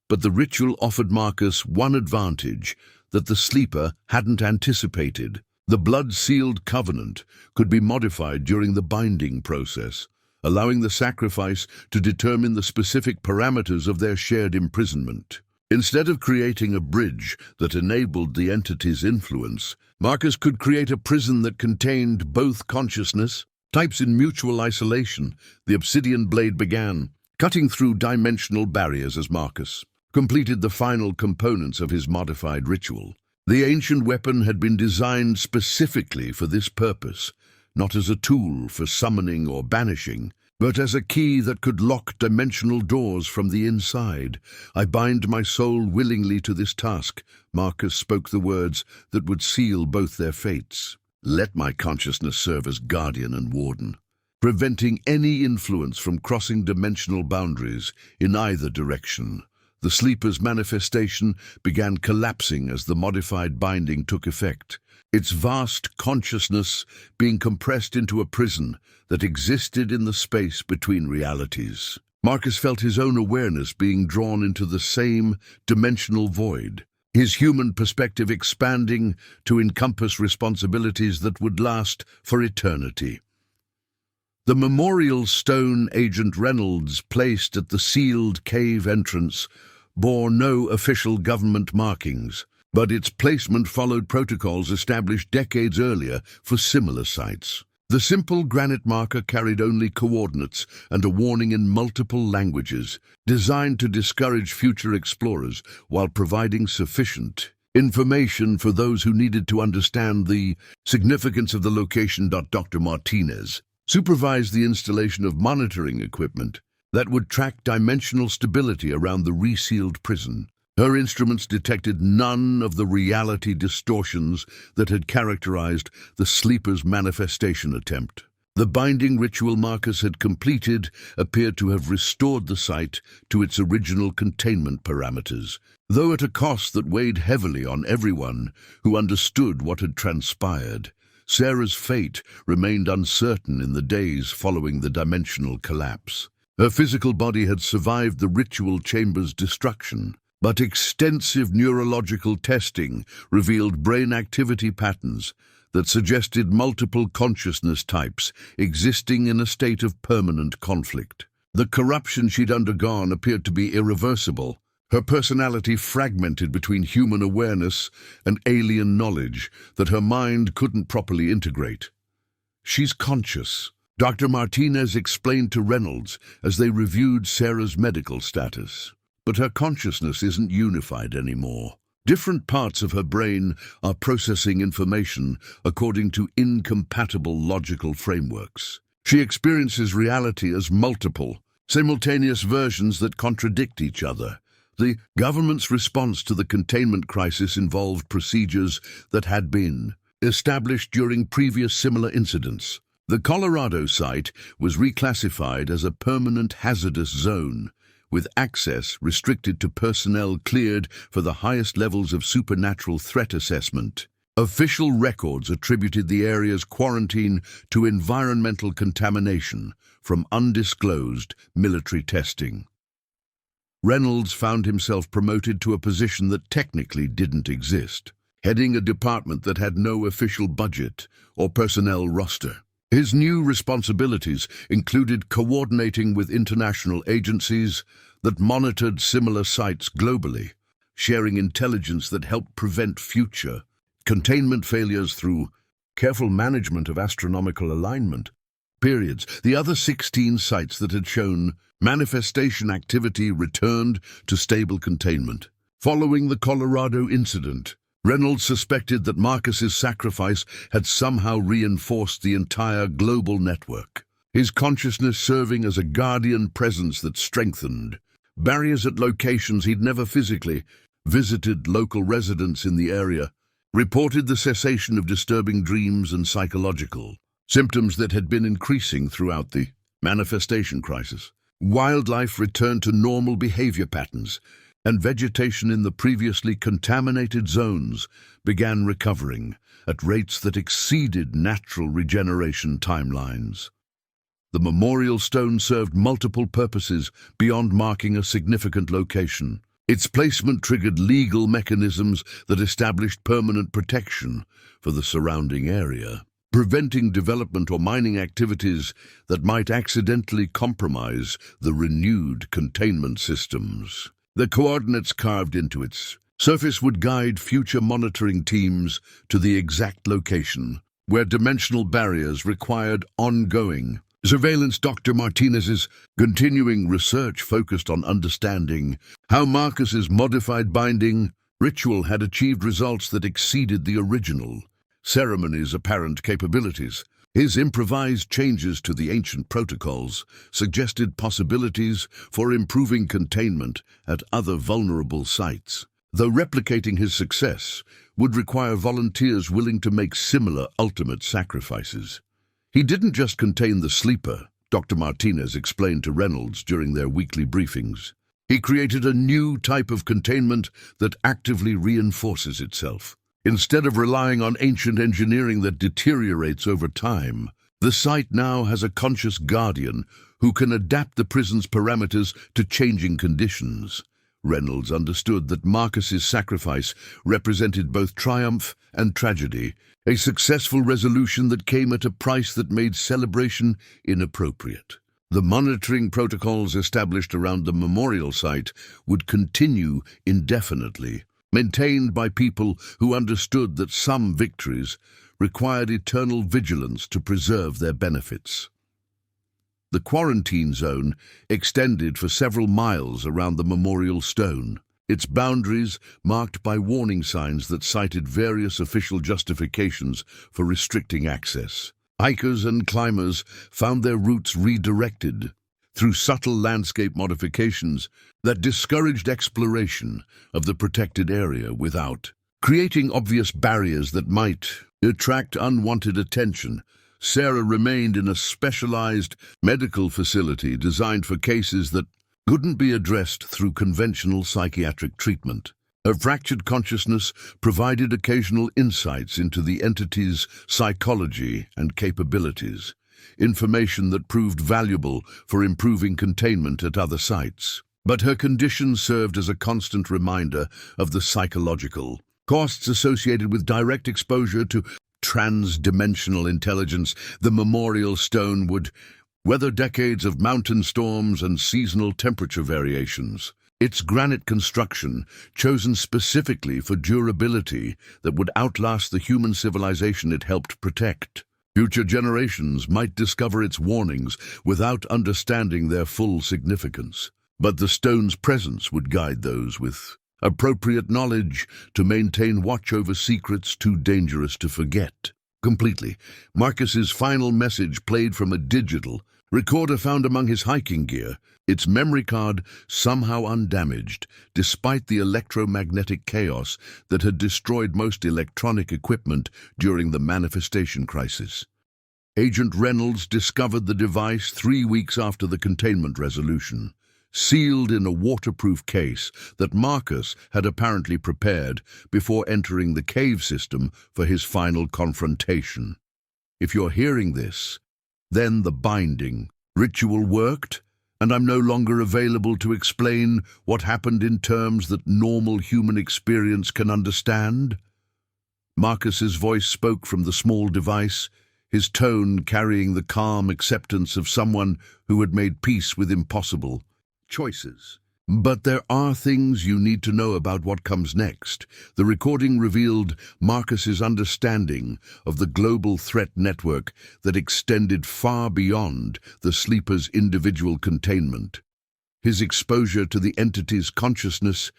[SPEAKER 1] But the ritual offered Marcus one advantage that the sleeper hadn't anticipated. The blood-sealed covenant could be modified during the binding process, allowing the sacrifice to determine the specific parameters of their shared imprisonment. Instead of creating a bridge that enabled the entity's influence, Marcus could create a prison that contained both consciousness, types in mutual isolation. The obsidian blade began, cutting through dimensional barriers as Marcus completed the final components of his modified ritual. The ancient weapon had been designed specifically for this purpose, not as a tool for summoning or banishing, but as a key that could lock dimensional doors from the inside. "I bind my soul willingly to this task." Marcus spoke the words that would seal both their fates. "Let my consciousness serve as guardian and warden, preventing any influence from crossing dimensional boundaries in either direction." The sleeper's manifestation began collapsing as the modified binding took effect, its vast consciousness being compressed into a prison that existed in the space between realities. Marcus felt his own awareness being drawn into the same dimensional void, his human perspective expanding to encompass responsibilities that would last for eternity. The memorial stone Agent Reynolds placed at the sealed cave entrance bore no official government markings, but its placement followed protocols established decades earlier for similar sites. The simple granite marker carried only coordinates and a warning in multiple languages, designed to discourage future explorers while providing sufficient information for those who needed to understand the significance of the location. Dr. Martinez supervised the installation of monitoring equipment that would track dimensional stability around the resealed prison. Her instruments detected none of the reality distortions that had characterized the sleeper's manifestation attempt. The binding ritual Marcus had completed appeared to have restored the site to its original containment parameters, though at a cost that weighed heavily on everyone who understood what had transpired. Sarah's fate remained uncertain in the days following the dimensional collapse. Her physical body had survived the ritual chamber's destruction, but extensive neurological testing revealed brain activity patterns that suggested multiple consciousness types existing in a state of permanent conflict. The corruption she'd undergone appeared to be irreversible, her personality fragmented between human awareness and alien knowledge that her mind couldn't properly integrate. "She's conscious," Dr. Martinez explained to Reynolds as they reviewed Sarah's medical status. "But her consciousness isn't unified anymore. Different parts of her brain are processing information according to incompatible logical frameworks. She experiences reality as multiple, simultaneous versions that contradict each other. The government's response to the containment crisis involved procedures that had been established during previous similar incidents. The Colorado site was reclassified as a permanent hazardous zone, with access restricted to personnel cleared for the highest levels of supernatural threat assessment. Official records attributed the area's quarantine to environmental contamination from undisclosed military testing. Reynolds found himself promoted to a position that technically didn't exist, heading a department that had no official budget or personnel roster. His new responsibilities included coordinating with international agencies that monitored similar sites globally, sharing intelligence that helped prevent future containment failures through careful management of astronomical alignment periods. The other 16 sites that had shown manifestation activity returned to stable containment. Following the Colorado incident, Reynolds suspected that Marcus's sacrifice had somehow reinforced the entire global network, his consciousness serving as a guardian presence that strengthened barriers at locations he'd never physically visited. Local residents in the area reported the cessation of disturbing dreams and psychological symptoms that had been increasing throughout the manifestation crisis. Wildlife returned to normal behavior patterns, and vegetation in the previously contaminated zones began recovering at rates that exceeded natural regeneration timelines. The memorial stone served multiple purposes beyond marking a significant location. Its placement triggered legal mechanisms that established permanent protection for the surrounding area, preventing development or mining activities that might accidentally compromise the renewed containment systems. The coordinates carved into its surface would guide future monitoring teams to the exact location where dimensional barriers required ongoing surveillance. Dr. Martinez's continuing research focused on understanding how Marcus's modified binding ritual had achieved results that exceeded the original ceremony's apparent capabilities. His improvised changes to the ancient protocols suggested possibilities for improving containment at other vulnerable sites, though replicating his success would require volunteers willing to make similar ultimate sacrifices. He didn't just contain the sleeper, Dr. Martinez explained to Reynolds during their weekly briefings. He created a new type of containment that actively reinforces itself. Instead of relying on ancient engineering that deteriorates over time, the site now has a conscious guardian who can adapt the prison's parameters to changing conditions. Reynolds understood that Marcus's sacrifice represented both triumph and tragedy, a successful resolution that came at a price that made celebration inappropriate. The monitoring protocols established around the memorial site would continue indefinitely, maintained by people who understood that some victories required eternal vigilance to preserve their benefits. The quarantine zone extended for several miles around the memorial stone, its boundaries marked by warning signs that cited various official justifications for restricting access. Hikers and climbers found their routes redirected through subtle landscape modifications that discouraged exploration of the protected area without creating obvious barriers that might attract unwanted attention. Sarah remained in a specialized medical facility designed for cases that couldn't be addressed through conventional psychiatric treatment. Her fractured consciousness provided occasional insights into the entity's psychology and capabilities, information that proved valuable for improving containment at other sites. But her condition served as a constant reminder of the psychological costs associated with direct exposure to trans-dimensional intelligence. The memorial stone would weather decades of mountain storms and seasonal temperature variations. Its granite construction, chosen specifically for durability that would outlast the human civilization it helped protect. Future generations might discover its warnings without understanding their full significance. But the stone's presence would guide those with appropriate knowledge to maintain watch over secrets too dangerous to forget. Completely, Marcus's final message played from a digital Recorder found among his hiking gear, its memory card somehow undamaged, despite the electromagnetic chaos that had destroyed most electronic equipment during the manifestation crisis. Agent Reynolds discovered the device 3 weeks after the containment resolution, sealed in a waterproof case that Marcus had apparently prepared before entering the cave system for his final confrontation. If you're hearing this, then the binding ritual worked, and I'm no longer available to explain what happened in terms that normal human experience can understand. Marcus's voice spoke from the small device, his tone carrying the calm acceptance of someone who had made peace with impossible choices. But there are things you need to know about what comes next. The recording revealed Marcus's understanding of the global threat network that extended far beyond the sleeper's individual containment. His exposure to the entity's consciousness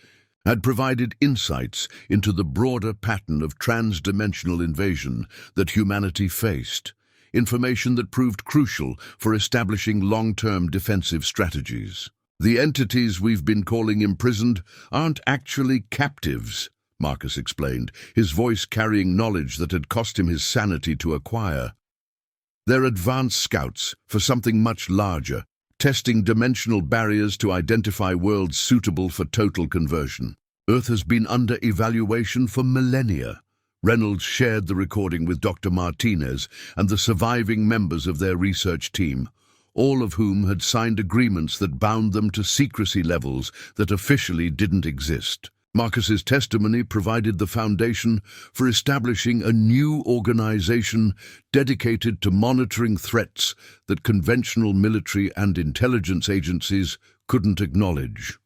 [SPEAKER 1] had provided insights into the broader pattern of trans-dimensional invasion that humanity faced, information that proved crucial for establishing long-term defensive strategies. The entities we've been calling imprisoned aren't actually captives, Marcus explained, his voice carrying knowledge that had cost him his sanity to acquire. They're advanced scouts for something much larger, testing dimensional barriers to identify worlds suitable for total conversion. Earth has been under evaluation for millennia. Reynolds shared the recording with Dr. Martinez and the surviving members of their research team, all of whom had signed agreements that bound them to secrecy levels that officially didn't exist. Marcus's testimony provided the foundation for establishing a new organization dedicated to monitoring threats that conventional military and intelligence agencies couldn't acknowledge.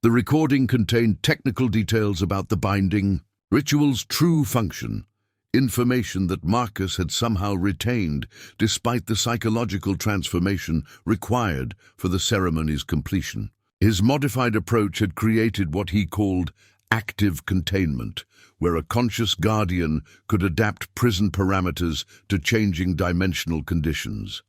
[SPEAKER 1] The recording contained technical details about the binding, ritual's true function, information that Marcus had somehow retained despite the psychological transformation required for the ceremony's completion. His modified approach had created what he called active containment, where a conscious guardian could adapt prison parameters to changing dimensional conditions.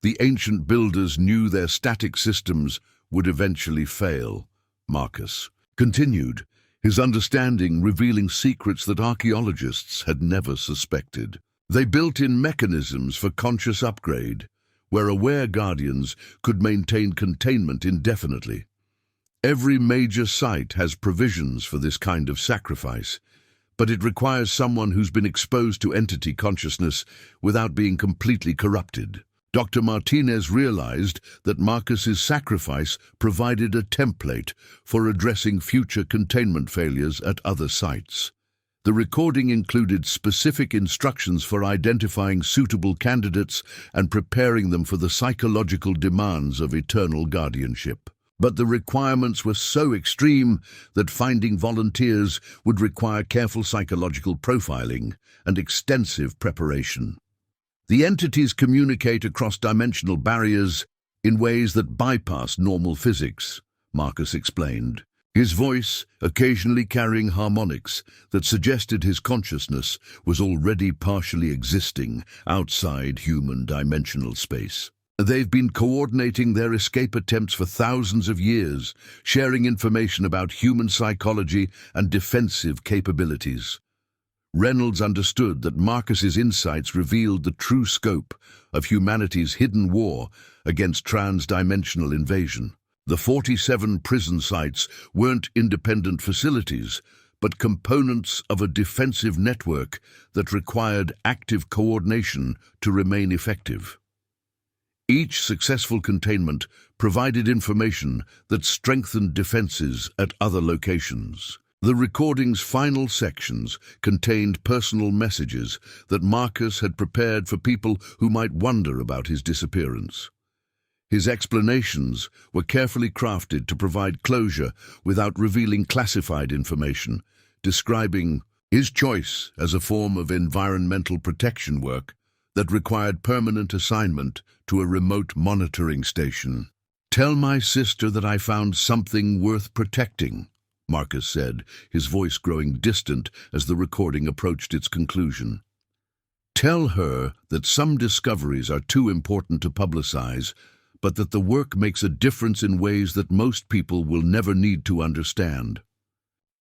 [SPEAKER 1] The ancient builders knew their static systems would eventually fail, Marcus continued, his understanding revealing secrets that archaeologists had never suspected. They built in mechanisms for conscious upgrade, where aware guardians could maintain containment indefinitely. Every major site has provisions for this kind of sacrifice, but it requires someone who's been exposed to entity consciousness without being completely corrupted. Dr. Martinez realized that Marcus's sacrifice provided a template for addressing future containment failures at other sites. The recording included specific instructions for identifying suitable candidates and preparing them for the psychological demands of eternal guardianship. But the requirements were so extreme that finding volunteers would require careful psychological profiling and extensive preparation. The entities communicate across dimensional barriers in ways that bypass normal physics, Marcus explained, his voice occasionally carrying harmonics that suggested his consciousness was already partially existing outside human dimensional space. They've been coordinating their escape attempts for thousands of years, sharing information about human psychology and defensive capabilities. Reynolds understood that Marcus's insights revealed the true scope of humanity's hidden war against trans-dimensional invasion. The 47 prison sites weren't independent facilities, but components of a defensive network that required active coordination to remain effective. Each successful containment provided information that strengthened defenses at other locations. The recording's final sections contained personal messages that Marcus had prepared for people who might wonder about his disappearance. His explanations were carefully crafted to provide closure without revealing classified information, describing his choice as a form of environmental protection work that required permanent assignment to a remote monitoring station. "Tell my sister that I found something worth protecting," Marcus said, his voice growing distant as the recording approached its conclusion. Tell her that some discoveries are too important to publicize, but that the work makes a difference in ways that most people will never need to understand.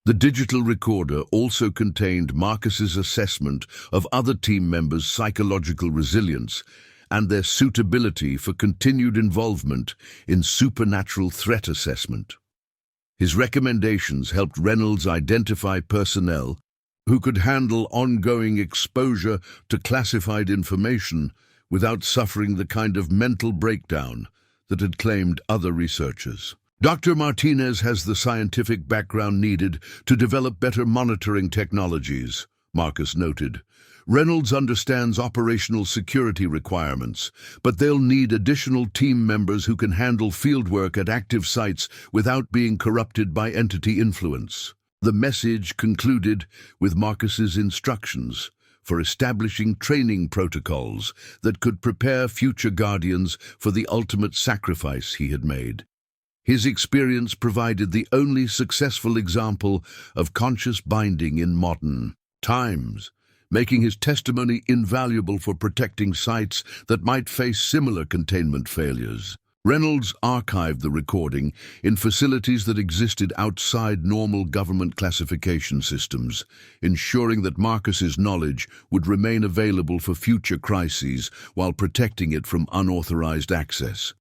[SPEAKER 1] The digital recorder also contained Marcus's assessment of other team members' psychological resilience and their suitability for continued involvement in supernatural threat assessment. His recommendations helped Reynolds identify personnel who could handle ongoing exposure to classified information without suffering the kind of mental breakdown that had claimed other researchers. Dr. Martinez has the scientific background needed to develop better monitoring technologies, Marcus noted. Reynolds understands operational security requirements, but they'll need additional team members who can handle fieldwork at active sites without being corrupted by entity influence. The message concluded with Marcus's instructions for establishing training protocols that could prepare future guardians for the ultimate sacrifice he had made. His experience provided the only successful example of conscious binding in modern times, making his testimony invaluable for protecting sites that might face similar containment failures. Reynolds archived the recording in facilities that existed outside normal government classification systems, ensuring that Marcus's knowledge would remain available for future crises while protecting it from unauthorized access.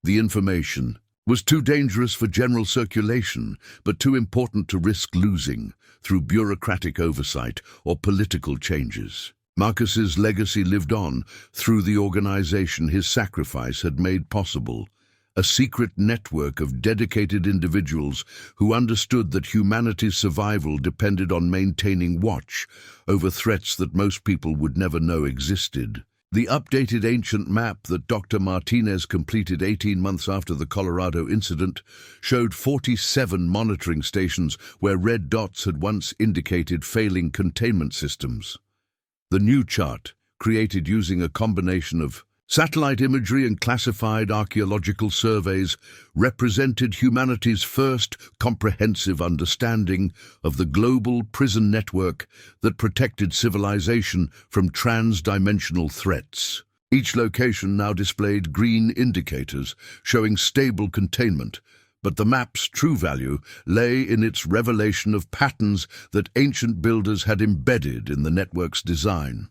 [SPEAKER 1] The information was too dangerous for general circulation, but too important to risk losing through bureaucratic oversight or political changes. Marcus's legacy lived on through the organization his sacrifice had made possible, a secret network of dedicated individuals who understood that humanity's survival depended on maintaining watch over threats that most people would never know existed. The updated ancient map that Dr. Martinez completed 18 months after the Colorado incident showed 47 monitoring stations where red dots had once indicated failing containment systems. The new chart, created using a combination of satellite imagery and classified archaeological surveys, represented humanity's first comprehensive understanding of the global prison network that protected civilization from trans-dimensional threats. Each location now displayed green indicators showing stable containment, but the map's true value lay in its revelation of patterns that ancient builders had embedded in the network's design.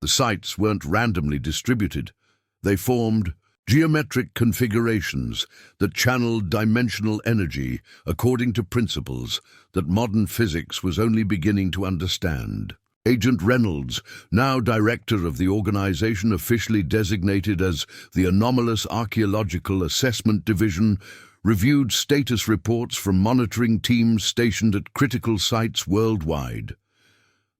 [SPEAKER 1] The sites weren't randomly distributed. They formed geometric configurations that channeled dimensional energy according to principles that modern physics was only beginning to understand. Agent Reynolds, now director of the organization officially designated as the Anomalous Archaeological Assessment Division, reviewed status reports from monitoring teams stationed at critical sites worldwide.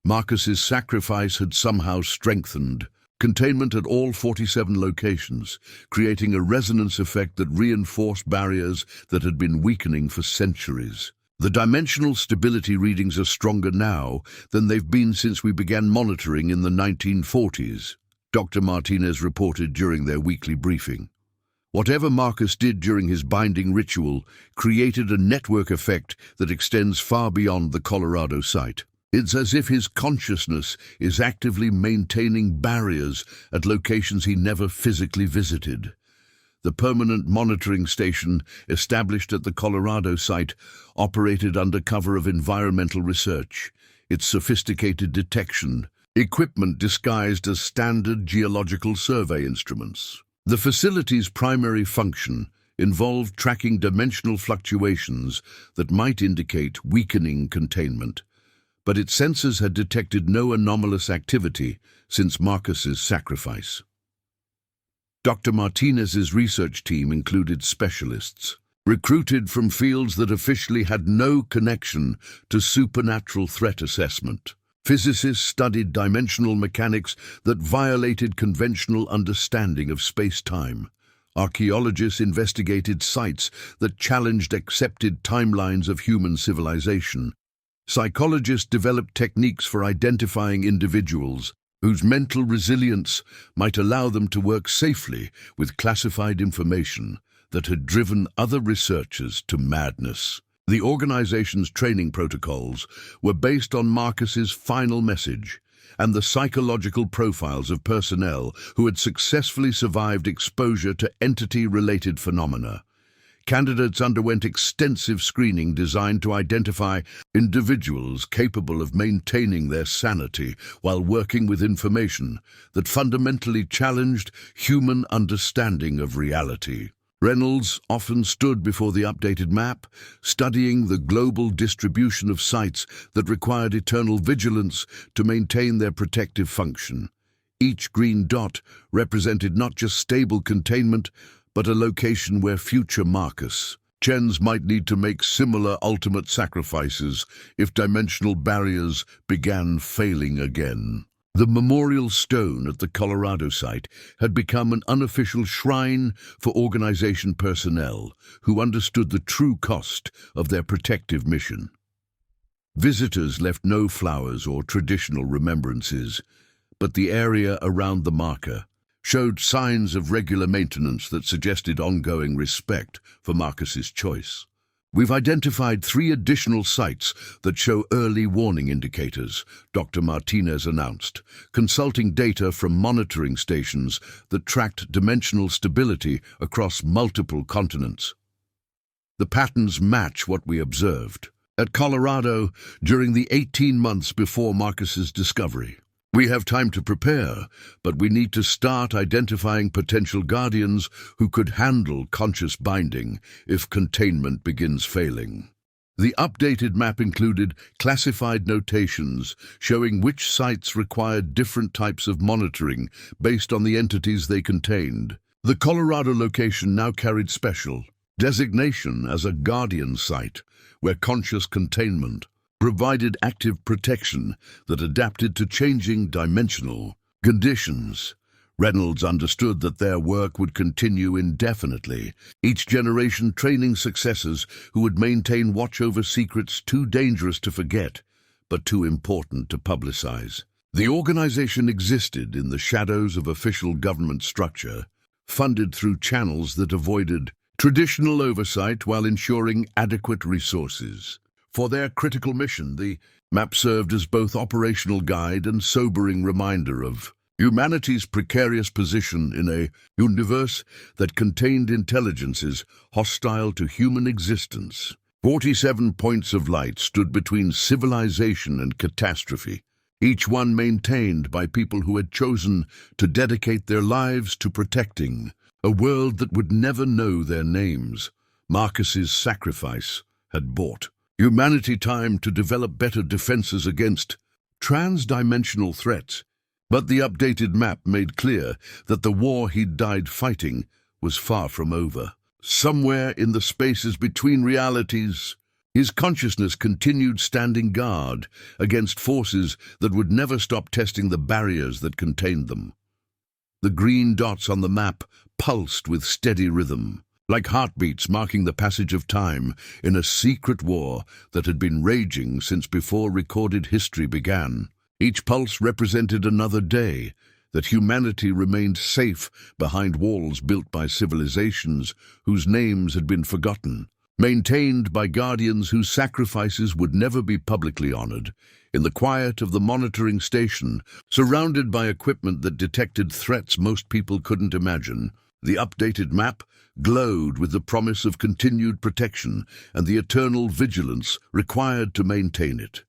[SPEAKER 1] Marcus's sacrifice had somehow strengthened containment at all 47 locations, creating a resonance effect that reinforced barriers that had been weakening for centuries. The dimensional stability readings are stronger now than they've been since we began monitoring in the 1940s, Dr. Martinez reported during their weekly briefing. Whatever Marcus did during his binding ritual created a network effect that extends far beyond the Colorado site. It's as if his consciousness is actively maintaining barriers at locations he never physically visited. The permanent monitoring station established at the Colorado site operated under cover of environmental research, its sophisticated detection, equipment disguised as standard geological survey instruments. The facility's primary function involved tracking dimensional fluctuations that might indicate weakening containment, but its sensors had detected no anomalous activity since Marcus's sacrifice. Dr. Martinez's research team included specialists, recruited from fields that officially had no connection to supernatural threat assessment. Physicists studied dimensional mechanics that violated conventional understanding of space-time. Archaeologists investigated sites that challenged accepted timelines of human civilization. Psychologists developed techniques for identifying individuals whose mental resilience might allow them to work safely with classified information that had driven other researchers to madness. The organization's training protocols were based on Marcus's final message, and the psychological profiles of personnel who had successfully survived exposure to entity-related phenomena. Candidates underwent extensive screening designed to identify individuals capable of maintaining their sanity while working with information that fundamentally challenged human understanding of reality. Reynolds often stood before the updated map, studying the global distribution of sites that required eternal vigilance to maintain their protective function. Each green dot represented not just stable containment, but a location where future Marcus Chens might need to make similar ultimate sacrifices if dimensional barriers began failing again. The memorial stone at the Colorado site had become an unofficial shrine for organization personnel who understood the true cost of their protective mission. Visitors left no flowers or traditional remembrances, but the area around the marker showed signs of regular maintenance that suggested ongoing respect for Marcus's choice. We've identified 3 additional sites that show early warning indicators, Dr. Martinez announced, consulting data from monitoring stations that tracked dimensional stability across multiple continents. The patterns match what we observed at Colorado during the 18 months before Marcus's discovery. We have time to prepare, but we need to start identifying potential guardians who could handle conscious binding if containment begins failing. The updated map included classified notations showing which sites required different types of monitoring based on the entities they contained. The Colorado location now carried special designation as a guardian site, where conscious containment provided active protection that adapted to changing dimensional conditions. Reynolds understood that their work would continue indefinitely, each generation training successors who would maintain watch over secrets too dangerous to forget, but too important to publicize. The organization existed in the shadows of official government structure, funded through channels that avoided traditional oversight while ensuring adequate resources. For their critical mission, the map served as both operational guide and sobering reminder of humanity's precarious position in a universe that contained intelligences hostile to human existence. 47 points of light stood between civilization and catastrophe, each one maintained by people who had chosen to dedicate their lives to protecting a world that would never know their names. Marcus's sacrifice had bought humanity time to develop better defenses against trans-dimensional threats, but the updated map made clear that the war he'd died fighting was far from over. Somewhere in the spaces between realities, his consciousness continued standing guard against forces that would never stop testing the barriers that contained them. The green dots on the map pulsed with steady rhythm, like heartbeats marking the passage of time in a secret war that had been raging since before recorded history began. Each pulse represented another day that humanity remained safe behind walls built by civilizations whose names had been forgotten, maintained by guardians whose sacrifices would never be publicly honored. In the quiet of the monitoring station, surrounded by equipment that detected threats most people couldn't imagine, the updated map glowed with the promise of continued protection and the eternal vigilance required to maintain it.